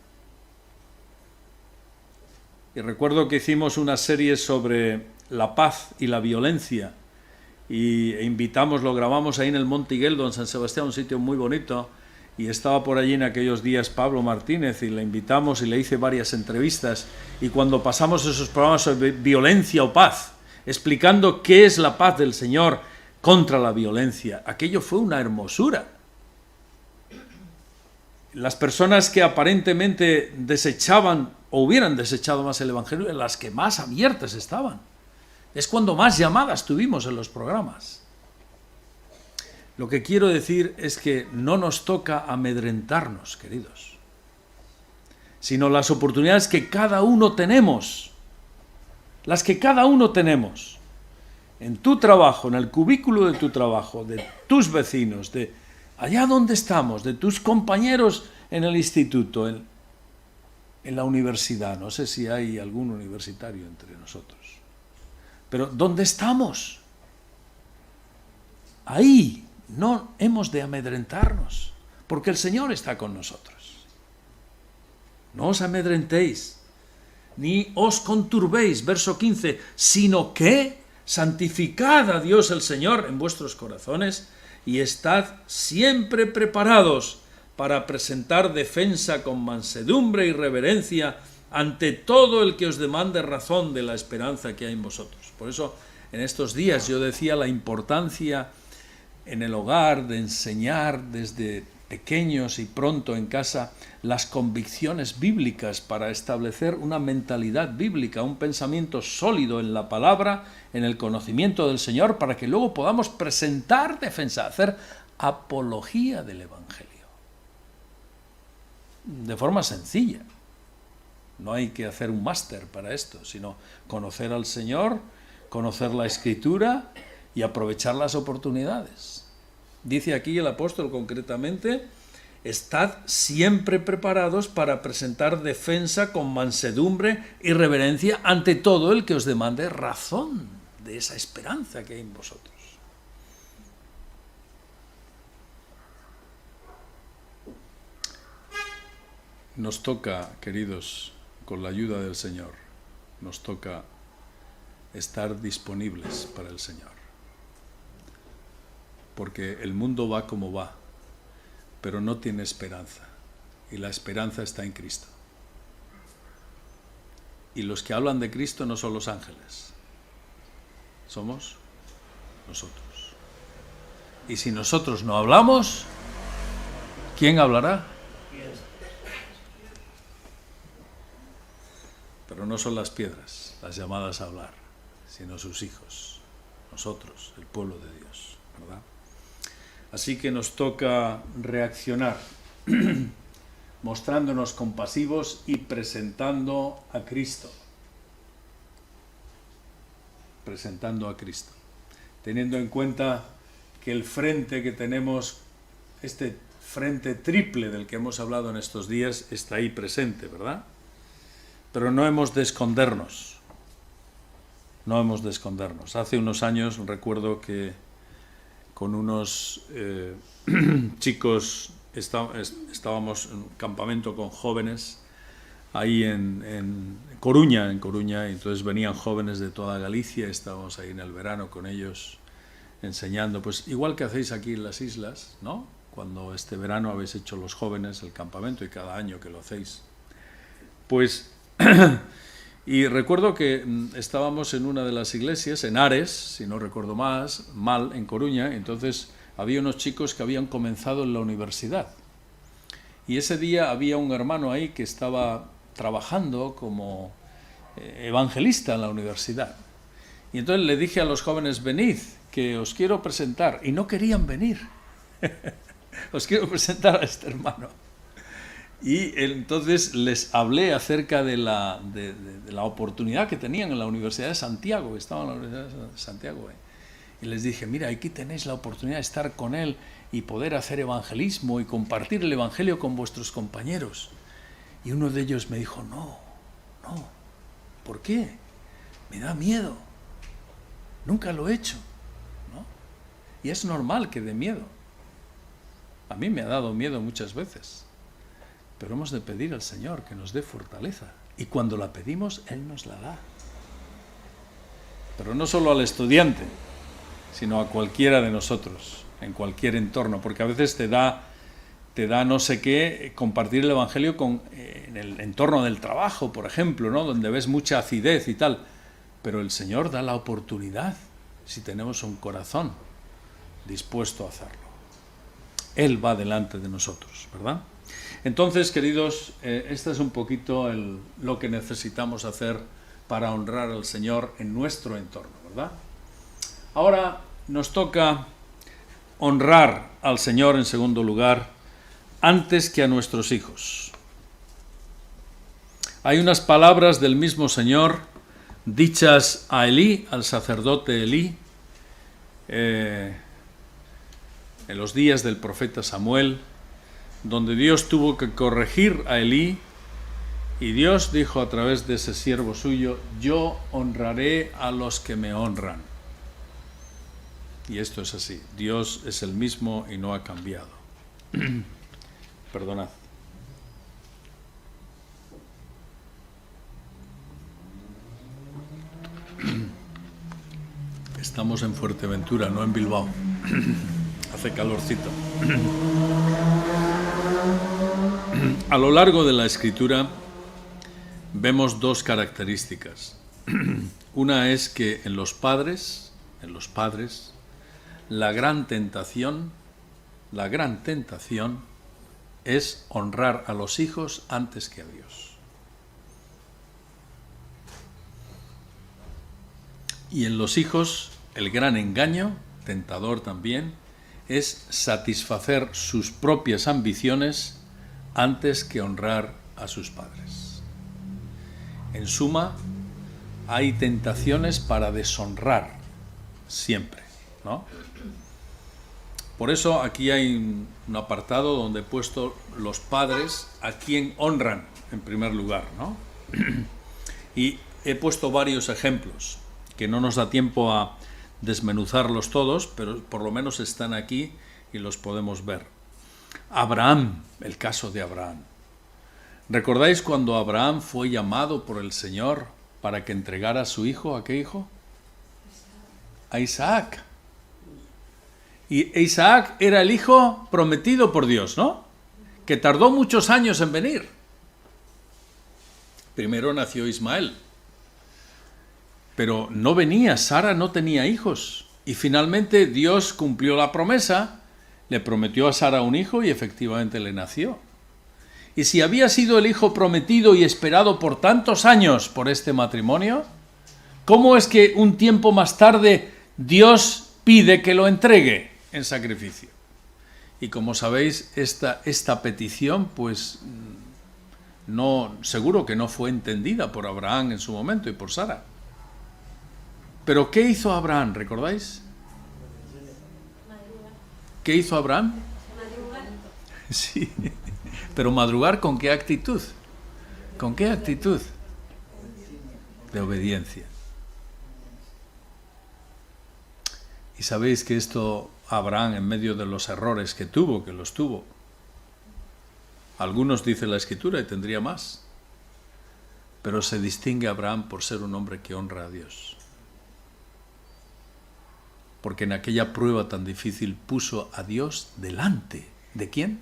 Y recuerdo que hicimos una serie sobre la paz y la violencia e invitamos, lo grabamos ahí en el Monte Igueldo, en San Sebastián, un sitio muy bonito, y estaba por allí en aquellos días Pablo Martínez y le invitamos y le hice varias entrevistas, y cuando pasamos esos programas sobre violencia o paz, explicando qué es la paz del Señor contra la violencia, aquello fue una hermosura. Las personas que aparentemente desechaban o hubieran desechado más el Evangelio, las que más abiertas estaban. Es cuando más llamadas tuvimos en los programas. Lo que quiero decir es que no nos toca amedrentarnos, queridos, sino las oportunidades que cada uno tenemos, las que cada uno tenemos, en tu trabajo, en el cubículo de tu trabajo, de tus vecinos, de allá donde estamos, de tus compañeros en el instituto, en la universidad. No sé si hay algún universitario entre nosotros. Pero ¿dónde estamos? Ahí no hemos de amedrentarnos, porque el Señor está con nosotros. No os amedrentéis, ni os conturbéis, verso 15, sino que santificad a Dios el Señor en vuestros corazones y estad siempre preparados para presentar defensa con mansedumbre y reverencia ante todo el que os demande razón de la esperanza que hay en vosotros. Por eso, en estos días yo decía la importancia en el hogar de enseñar desde pequeños y pronto en casa las convicciones bíblicas para establecer una mentalidad bíblica, un pensamiento sólido en la palabra, en el conocimiento del Señor, para que luego podamos presentar defensa, hacer apología del Evangelio. De forma sencilla. No hay que hacer un máster para esto, sino conocer al Señor, conocer la Escritura y aprovechar las oportunidades. Dice aquí el apóstol concretamente: estad siempre preparados para presentar defensa con mansedumbre y reverencia ante todo el que os demande razón de esa esperanza que hay en vosotros. Nos toca, queridos, con la ayuda del Señor, nos toca estar disponibles para el Señor. Porque el mundo va como va, pero no tiene esperanza. Y la esperanza está en Cristo. Y los que hablan de Cristo no son los ángeles, somos nosotros. Y si nosotros no hablamos, ¿quién hablará? Pero no son las piedras las llamadas a hablar, sino sus hijos, nosotros, el pueblo de Dios, ¿verdad? Así que nos toca reaccionar, mostrándonos compasivos y presentando a Cristo. Presentando a Cristo. Teniendo en cuenta que el frente que tenemos, este frente triple del que hemos hablado en estos días, está ahí presente, ¿verdad? Pero no hemos de escondernos. No hemos de escondernos. Hace unos años recuerdo que con unos chicos estábamos en un campamento con jóvenes ahí en Coruña, y entonces venían jóvenes de toda Galicia, estábamos ahí en el verano con ellos enseñando, pues igual que hacéis aquí en las islas, ¿no? Cuando este verano habéis hecho los jóvenes el campamento, y cada año que lo hacéis. Pues, y recuerdo que estábamos en una de las iglesias, en Ares, si no recuerdo mal, en Coruña, entonces había unos chicos que habían comenzado en la universidad. Y ese día había un hermano ahí que estaba trabajando como evangelista en la universidad. Y entonces le dije a los jóvenes, venid, que os quiero presentar. Y no querían venir. Os quiero presentar a este hermano. Y entonces les hablé acerca de la oportunidad que tenían en la Universidad de Santiago, estaban en la Universidad de Santiago. Y les dije, mira, aquí tenéis la oportunidad de estar con él y poder hacer evangelismo y compartir el evangelio con vuestros compañeros. Y uno de ellos me dijo, no, ¿por qué? Me da miedo. Nunca lo he hecho, ¿no? Y es normal que dé miedo. A mí me ha dado miedo muchas veces. Pero hemos de pedir al Señor que nos dé fortaleza. Y cuando la pedimos, Él nos la da. Pero no solo al estudiante, sino a cualquiera de nosotros, en cualquier entorno. Porque a veces te da no sé qué compartir el Evangelio en el entorno del trabajo, por ejemplo, ¿no? Donde ves mucha acidez y tal. Pero el Señor da la oportunidad si tenemos un corazón dispuesto a hacerlo. Él va delante de nosotros, ¿verdad? Entonces, queridos, este es un poquito lo que necesitamos hacer para honrar al Señor en nuestro entorno, ¿verdad? Ahora nos toca honrar al Señor en segundo lugar antes que a nuestros hijos. Hay unas palabras del mismo Señor dichas a Elí, al sacerdote Elí, en los días del profeta Samuel, donde Dios tuvo que corregir a Elí, y Dios dijo a través de ese siervo suyo, yo honraré a los que me honran. Y esto es así, Dios es el mismo y no ha cambiado. Perdonad. Estamos en Fuerteventura, no en Bilbao. Hace calorcito. A lo largo de la Escritura vemos dos características. Una es que en los padres, la gran tentación es honrar a los hijos antes que a Dios. Y en los hijos, el gran engaño, tentador también, es satisfacer sus propias ambiciones antes que honrar a sus padres. En suma, hay tentaciones para deshonrar siempre, ¿no? Por eso aquí hay un apartado donde he puesto los padres a quien honran en primer lugar, ¿no? Y he puesto varios ejemplos que no nos da tiempo a desmenuzarlos todos, pero por lo menos están aquí y los podemos ver. Abraham, el caso de Abraham. ¿Recordáis cuando Abraham fue llamado por el Señor para que entregara a su hijo? ¿A qué hijo? A Isaac. Y Isaac era el hijo prometido por Dios, ¿no? Que tardó muchos años en venir. Primero nació Ismael. Pero no venía, Sara no tenía hijos. Y finalmente Dios cumplió la promesa, le prometió a Sara un hijo y efectivamente le nació. Y si había sido el hijo prometido y esperado por tantos años por este matrimonio, ¿cómo es que un tiempo más tarde Dios pide que lo entregue en sacrificio? Y como sabéis, esta petición, pues, seguro que no fue entendida por Abraham en su momento y por Sara. Pero ¿qué hizo Abraham? ¿Recordáis? ¿Qué hizo Abraham? Madrugar. Sí, pero madrugar ¿con qué actitud? ¿Con qué actitud? De obediencia. Y sabéis que esto Abraham, en medio de los errores que los tuvo, algunos dice la Escritura y tendría más, pero se distingue Abraham por ser un hombre que honra a Dios. Porque en aquella prueba tan difícil puso a Dios delante. ¿De quién?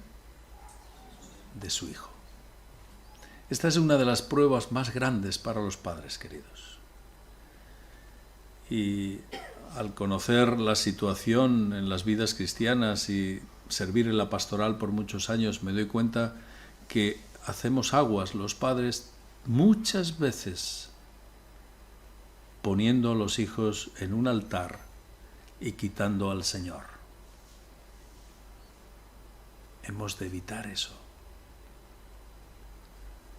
De su hijo. Esta es una de las pruebas más grandes para los padres, queridos. Y al conocer la situación en las vidas cristianas y servir en la pastoral por muchos años, me doy cuenta que hacemos aguas los padres muchas veces poniendo a los hijos en un altar y quitando al Señor. Hemos de evitar eso.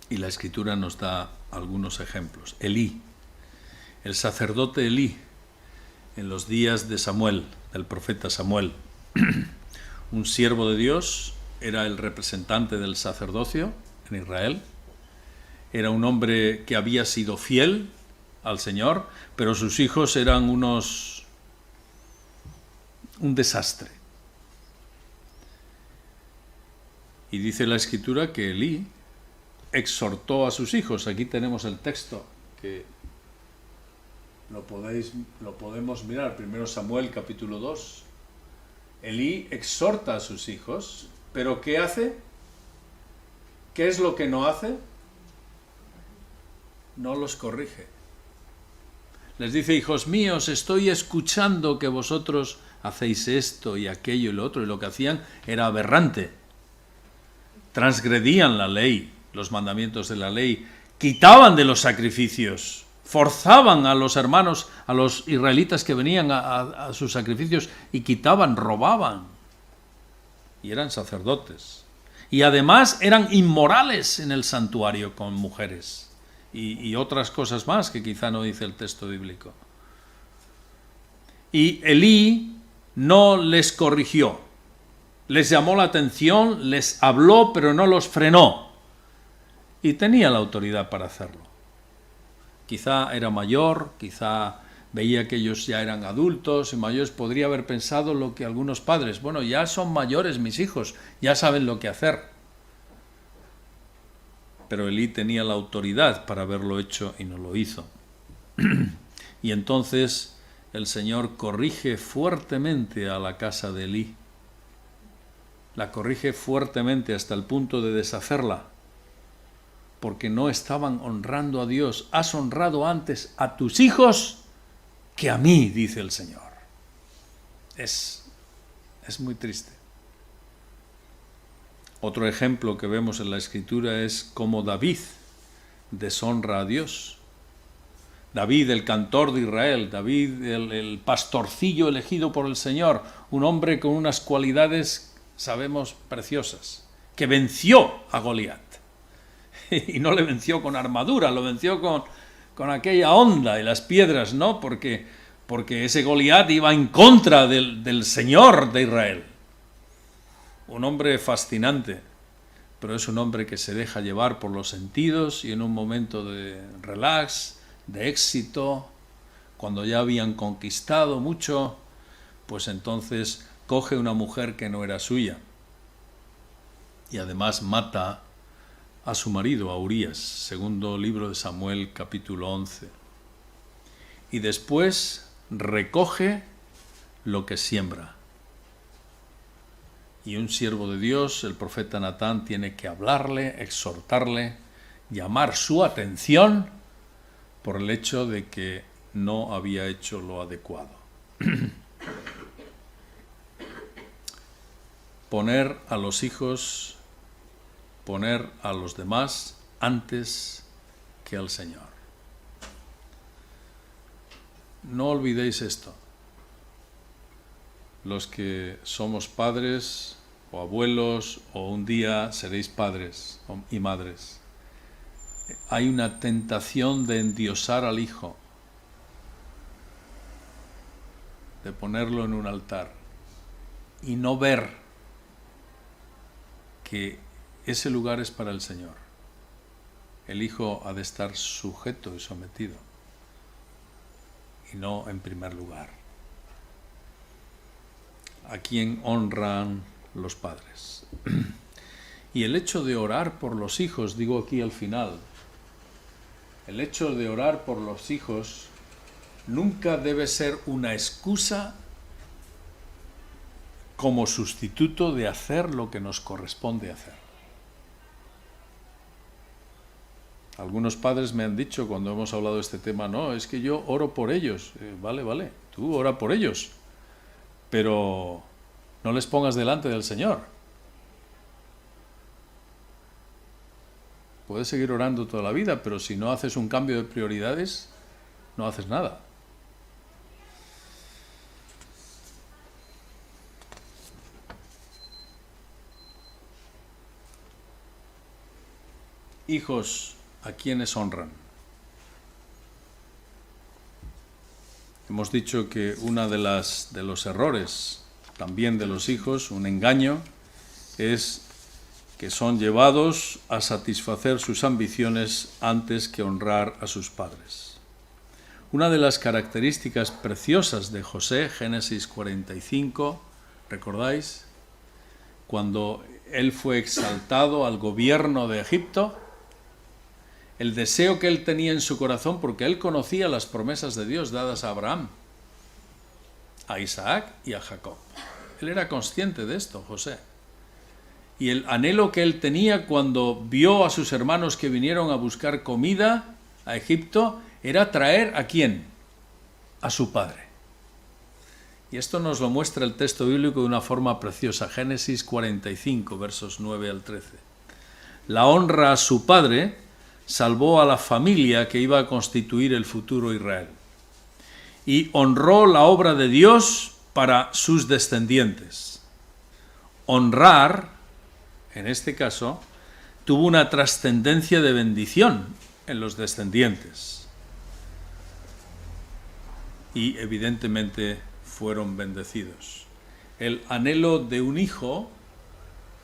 Y la Escritura nos da algunos ejemplos. Elí, el sacerdote Elí, en los días de Samuel, del profeta Samuel, un siervo de Dios, era el representante del sacerdocio en Israel, era un hombre que había sido fiel al Señor, pero sus hijos eran un desastre. Y dice la Escritura que Elí exhortó a sus hijos. Aquí tenemos el texto que lo podemos mirar, 1 Samuel capítulo 2. Elí exhorta a sus hijos, pero ¿qué hace? ¿Qué es lo que no hace? No los corrige. Les dice: hijos míos, estoy escuchando que vosotros hacéis esto y aquello y lo otro, y lo que hacían era aberrante. Transgredían la ley, los mandamientos de la ley, quitaban de los sacrificios, forzaban a los hermanos, a los israelitas que venían a sus sacrificios, y quitaban, robaban. Y eran sacerdotes. Y además eran inmorales en el santuario con mujeres. Y otras cosas más que quizá no dice el texto bíblico. Y Elí no les corrigió, les llamó la atención, les habló, pero no los frenó. Y tenía la autoridad para hacerlo. Quizá era mayor, quizá veía que ellos ya eran adultos y mayores, podría haber pensado lo que algunos padres: bueno, ya son mayores mis hijos, ya saben lo que hacer. Pero Elí tenía la autoridad para haberlo hecho y no lo hizo. Y entonces el Señor corrige fuertemente a la casa de Elí. La corrige fuertemente hasta el punto de deshacerla, porque no estaban honrando a Dios. Has honrado antes a tus hijos que a mí, dice el Señor. Es muy triste. Otro ejemplo que vemos en la Escritura es cómo David deshonra a Dios. David, el cantor de Israel, David, el pastorcillo elegido por el Señor, un hombre con unas cualidades, sabemos, preciosas, que venció a Goliat. Y no le venció con armadura, lo venció con aquella honda y las piedras, ¿no? Porque ese Goliat iba en contra del Señor de Israel. Un hombre fascinante, pero es un hombre que se deja llevar por los sentidos y en un momento de relax, de éxito, cuando ya habían conquistado mucho, pues entonces coge una mujer que no era suya y además mata a su marido, a Urías, segundo libro de Samuel, capítulo 11. Y después recoge lo que siembra. Y un siervo de Dios, el profeta Natán, tiene que hablarle, exhortarle, llamar su atención por el hecho de que no había hecho lo adecuado. Poner a los hijos, poner a los demás antes que al Señor. No olvidéis esto. Los que somos padres o abuelos o un día seréis padres y madres, hay una tentación de endiosar al hijo, de ponerlo en un altar y no ver que ese lugar es para el Señor. El hijo ha de estar sujeto y sometido y no en primer lugar. A quien honran los padres. Y el hecho de orar por los hijos, digo aquí al final, el hecho de orar por los hijos nunca debe ser una excusa como sustituto de hacer lo que nos corresponde hacer. Algunos padres me han dicho cuando hemos hablado de este tema, no, es que yo oro por ellos. Vale, tú ora por ellos, pero no les pongas delante del Señor. Puedes seguir orando toda la vida, pero si no haces un cambio de prioridades, no haces nada. Hijos, ¿a quiénes honran? Hemos dicho que una de los errores también de los hijos, un engaño, es que son llevados a satisfacer sus ambiciones antes que honrar a sus padres. Una de las características preciosas de José, Génesis 45, ¿recordáis? Cuando él fue exaltado al gobierno de Egipto, el deseo que él tenía en su corazón, porque él conocía las promesas de Dios dadas a Abraham, a Isaac y a Jacob. Él era consciente de esto, José. Y el anhelo que él tenía cuando vio a sus hermanos que vinieron a buscar comida a Egipto, era traer ¿a quién? A su padre. Y esto nos lo muestra el texto bíblico de una forma preciosa. Génesis 45, versos 9 al 13. La honra a su padre salvó a la familia que iba a constituir el futuro Israel. Y honró la obra de Dios para sus descendientes. Honrar, en este caso, tuvo una trascendencia de bendición en los descendientes. Y evidentemente fueron bendecidos. El anhelo de un hijo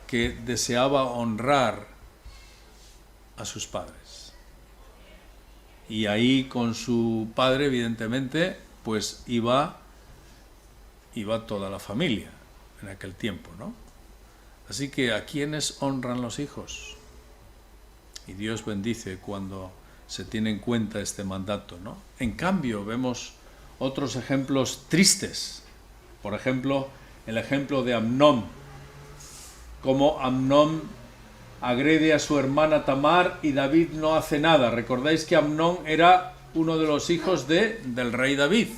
que deseaba honrar a sus padres. Y ahí con su padre, evidentemente, pues iba toda la familia en aquel tiempo, ¿no? Así que ¿a quiénes honran los hijos? Y Dios bendice cuando se tiene en cuenta este mandato, ¿no? En cambio, vemos otros ejemplos tristes. Por ejemplo, el ejemplo de Amnón. Cómo Amnón agrede a su hermana Tamar y David no hace nada. Recordáis que Amnón era uno de los hijos del rey David.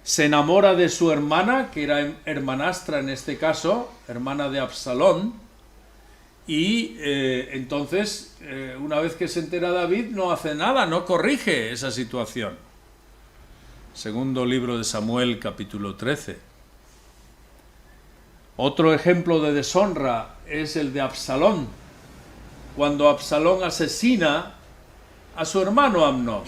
Se enamora de su hermana, que era hermanastra en este caso, hermana de Absalón, y entonces, una vez que se entera David, no hace nada, no corrige esa situación. Segundo libro de Samuel, capítulo 13. Otro ejemplo de deshonra es el de Absalón, cuando Absalón asesina a su hermano Amnón,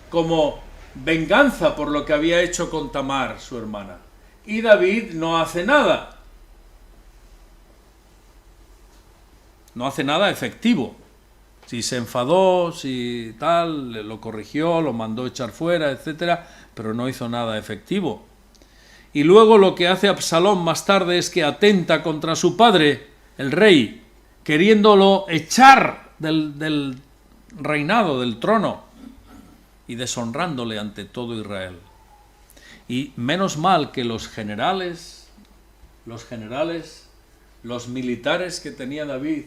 como venganza por lo que había hecho con Tamar, su hermana. Y David no hace nada. No hace nada efectivo. Si se enfadó, si tal, lo corrigió, lo mandó echar fuera, etcétera, pero no hizo nada efectivo. Y luego lo que hace Absalón más tarde es que atenta contra su padre, el rey, queriéndolo echar del reinado, del trono, y deshonrándole ante todo Israel. Y menos mal que los generales, los militares que tenía David,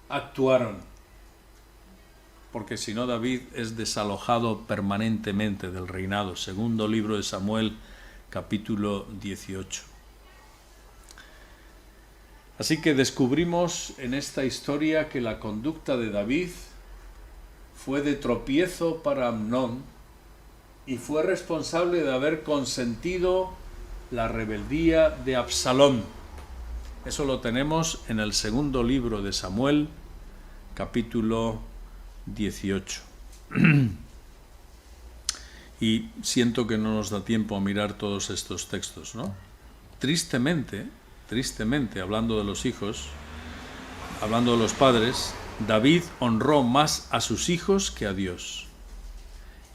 actuaron, porque si no David es desalojado permanentemente del reinado. Segundo libro de Samuel, capítulo 18. Así que descubrimos en esta historia que la conducta de David fue de tropiezo para Amnón y fue responsable de haber consentido la rebeldía de Absalón. Eso lo tenemos en el segundo libro de Samuel, capítulo 18. Y siento que no nos da tiempo a mirar todos estos textos, ¿no? Tristemente, hablando de los hijos, hablando de los padres, David honró más a sus hijos que a Dios.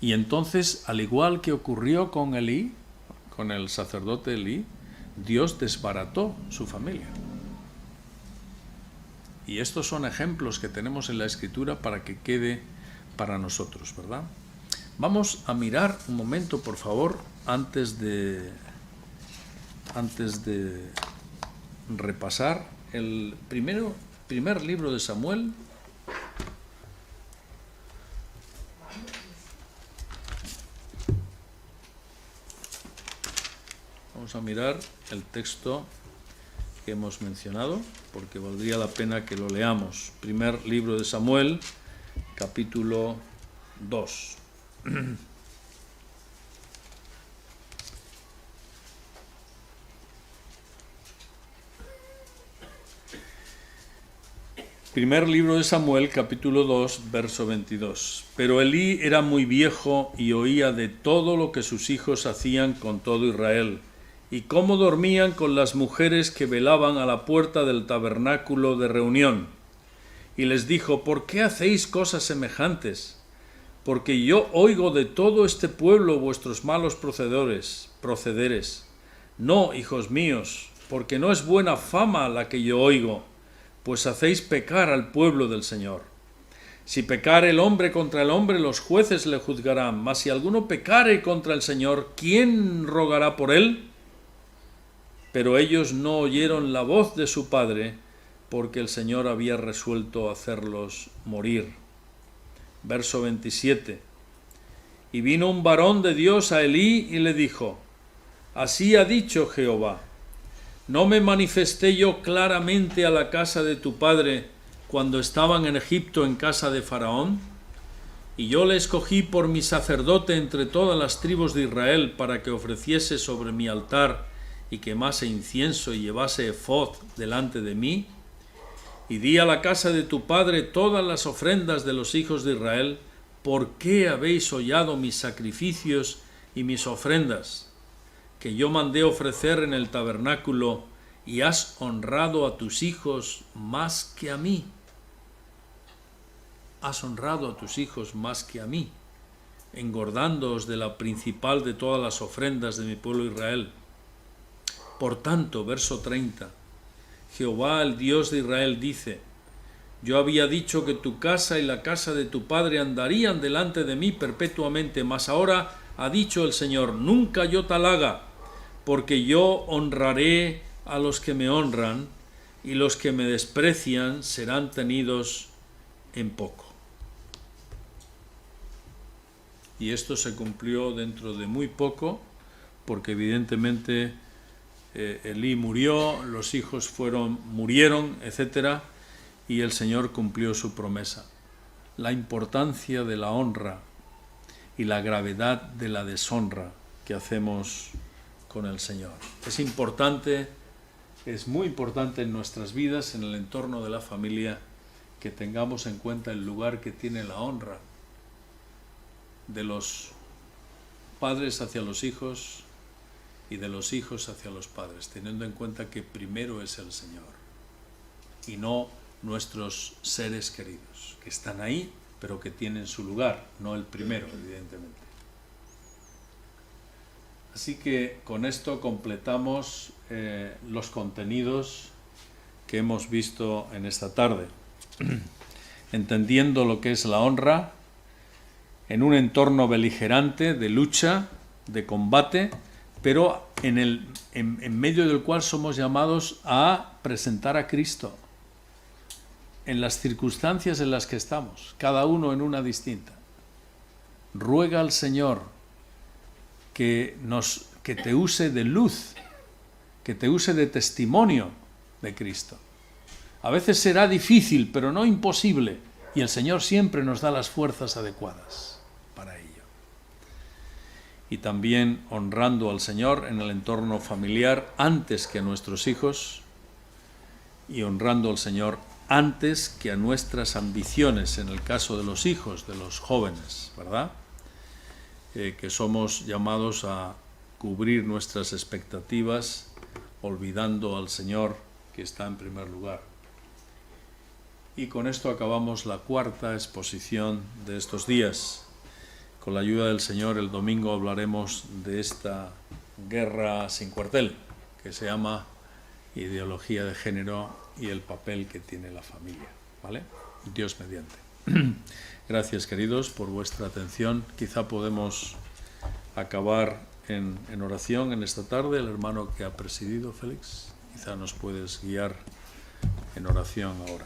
Y entonces, al igual que ocurrió con Elí, con el sacerdote Elí, Dios desbarató su familia. Y estos son ejemplos que tenemos en la Escritura para que quede para nosotros, ¿verdad? Vamos a mirar un momento, por favor, antes de repasar el primer libro de Samuel, Vamos a mirar el texto que hemos mencionado, porque valdría la pena que lo leamos. Primer libro de Samuel, capítulo 2. Primer libro de Samuel, capítulo 2, verso 22. Pero Elí era muy viejo y oía de todo lo que sus hijos hacían con todo Israel, y cómo dormían con las mujeres que velaban a la puerta del tabernáculo de reunión. Y les dijo: ¿por qué hacéis cosas semejantes? Porque yo oigo de todo este pueblo vuestros malos procederes. No, hijos míos, porque no es buena fama la que yo oigo, pues hacéis pecar al pueblo del Señor. Si pecare el hombre contra el hombre, los jueces le juzgarán, mas si alguno pecare contra el Señor, ¿quién rogará por él? Pero ellos no oyeron la voz de su padre, porque el Señor había resuelto hacerlos morir. Verso 27. Y vino un varón de Dios a Elí y le dijo: así ha dicho Jehová: ¿no me manifesté yo claramente a la casa de tu padre cuando estaban en Egipto en casa de Faraón? Y yo le escogí por mi sacerdote entre todas las tribus de Israel para que ofreciese sobre mi altar y quemase incienso y llevase efod delante de mí. Y di a la casa de tu padre todas las ofrendas de los hijos de Israel. ¿Por qué habéis hollado mis sacrificios y mis ofrendas que yo mandé ofrecer en el tabernáculo, y has honrado a tus hijos más que a mí? Has honrado a tus hijos más que a mí, engordándoos de la principal de todas las ofrendas de mi pueblo Israel. Por tanto, verso 30, Jehová, el Dios de Israel, dice: yo había dicho que tu casa y la casa de tu padre andarían delante de mí perpetuamente, mas ahora ha dicho el Señor: nunca yo tal haga, porque yo honraré a los que me honran, y los que me desprecian serán tenidos en poco. Y esto se cumplió dentro de muy poco, porque evidentemente Elí murió, los hijos murieron, etc., y el Señor cumplió su promesa. La importancia de la honra y la gravedad de la deshonra que hacemos con el Señor. Es importante, es muy importante en nuestras vidas, en el entorno de la familia, que tengamos en cuenta el lugar que tiene la honra de los padres hacia los hijos y de los hijos hacia los padres, teniendo en cuenta que primero es el Señor y no nuestros seres queridos, que están ahí, pero que tienen su lugar, no el primero, evidentemente. Así que con esto completamos los contenidos que hemos visto en esta tarde, entendiendo lo que es la honra en un entorno beligerante, de lucha, de combate, pero en medio del cual somos llamados a presentar a Cristo en las circunstancias en las que estamos, cada uno en una distinta. Ruega al Señor que te use de luz, que te use de testimonio de Cristo. A veces será difícil, pero no imposible, y el Señor siempre nos da las fuerzas adecuadas para ello. Y también honrando al Señor en el entorno familiar antes que a nuestros hijos, y honrando al Señor antes que a nuestras ambiciones, en el caso de los hijos, de los jóvenes, ¿verdad? Que somos llamados a cubrir nuestras expectativas, olvidando al Señor que está en primer lugar. Y con esto acabamos la cuarta exposición de estos días. Con la ayuda del Señor, el domingo hablaremos de esta guerra sin cuartel, que se llama ideología de género y el papel que tiene la familia, ¿vale? Dios mediante. Gracias, queridos, por vuestra atención. Quizá podemos acabar en oración en esta tarde. El hermano que ha presidido, Félix, quizá nos puedes guiar en oración ahora.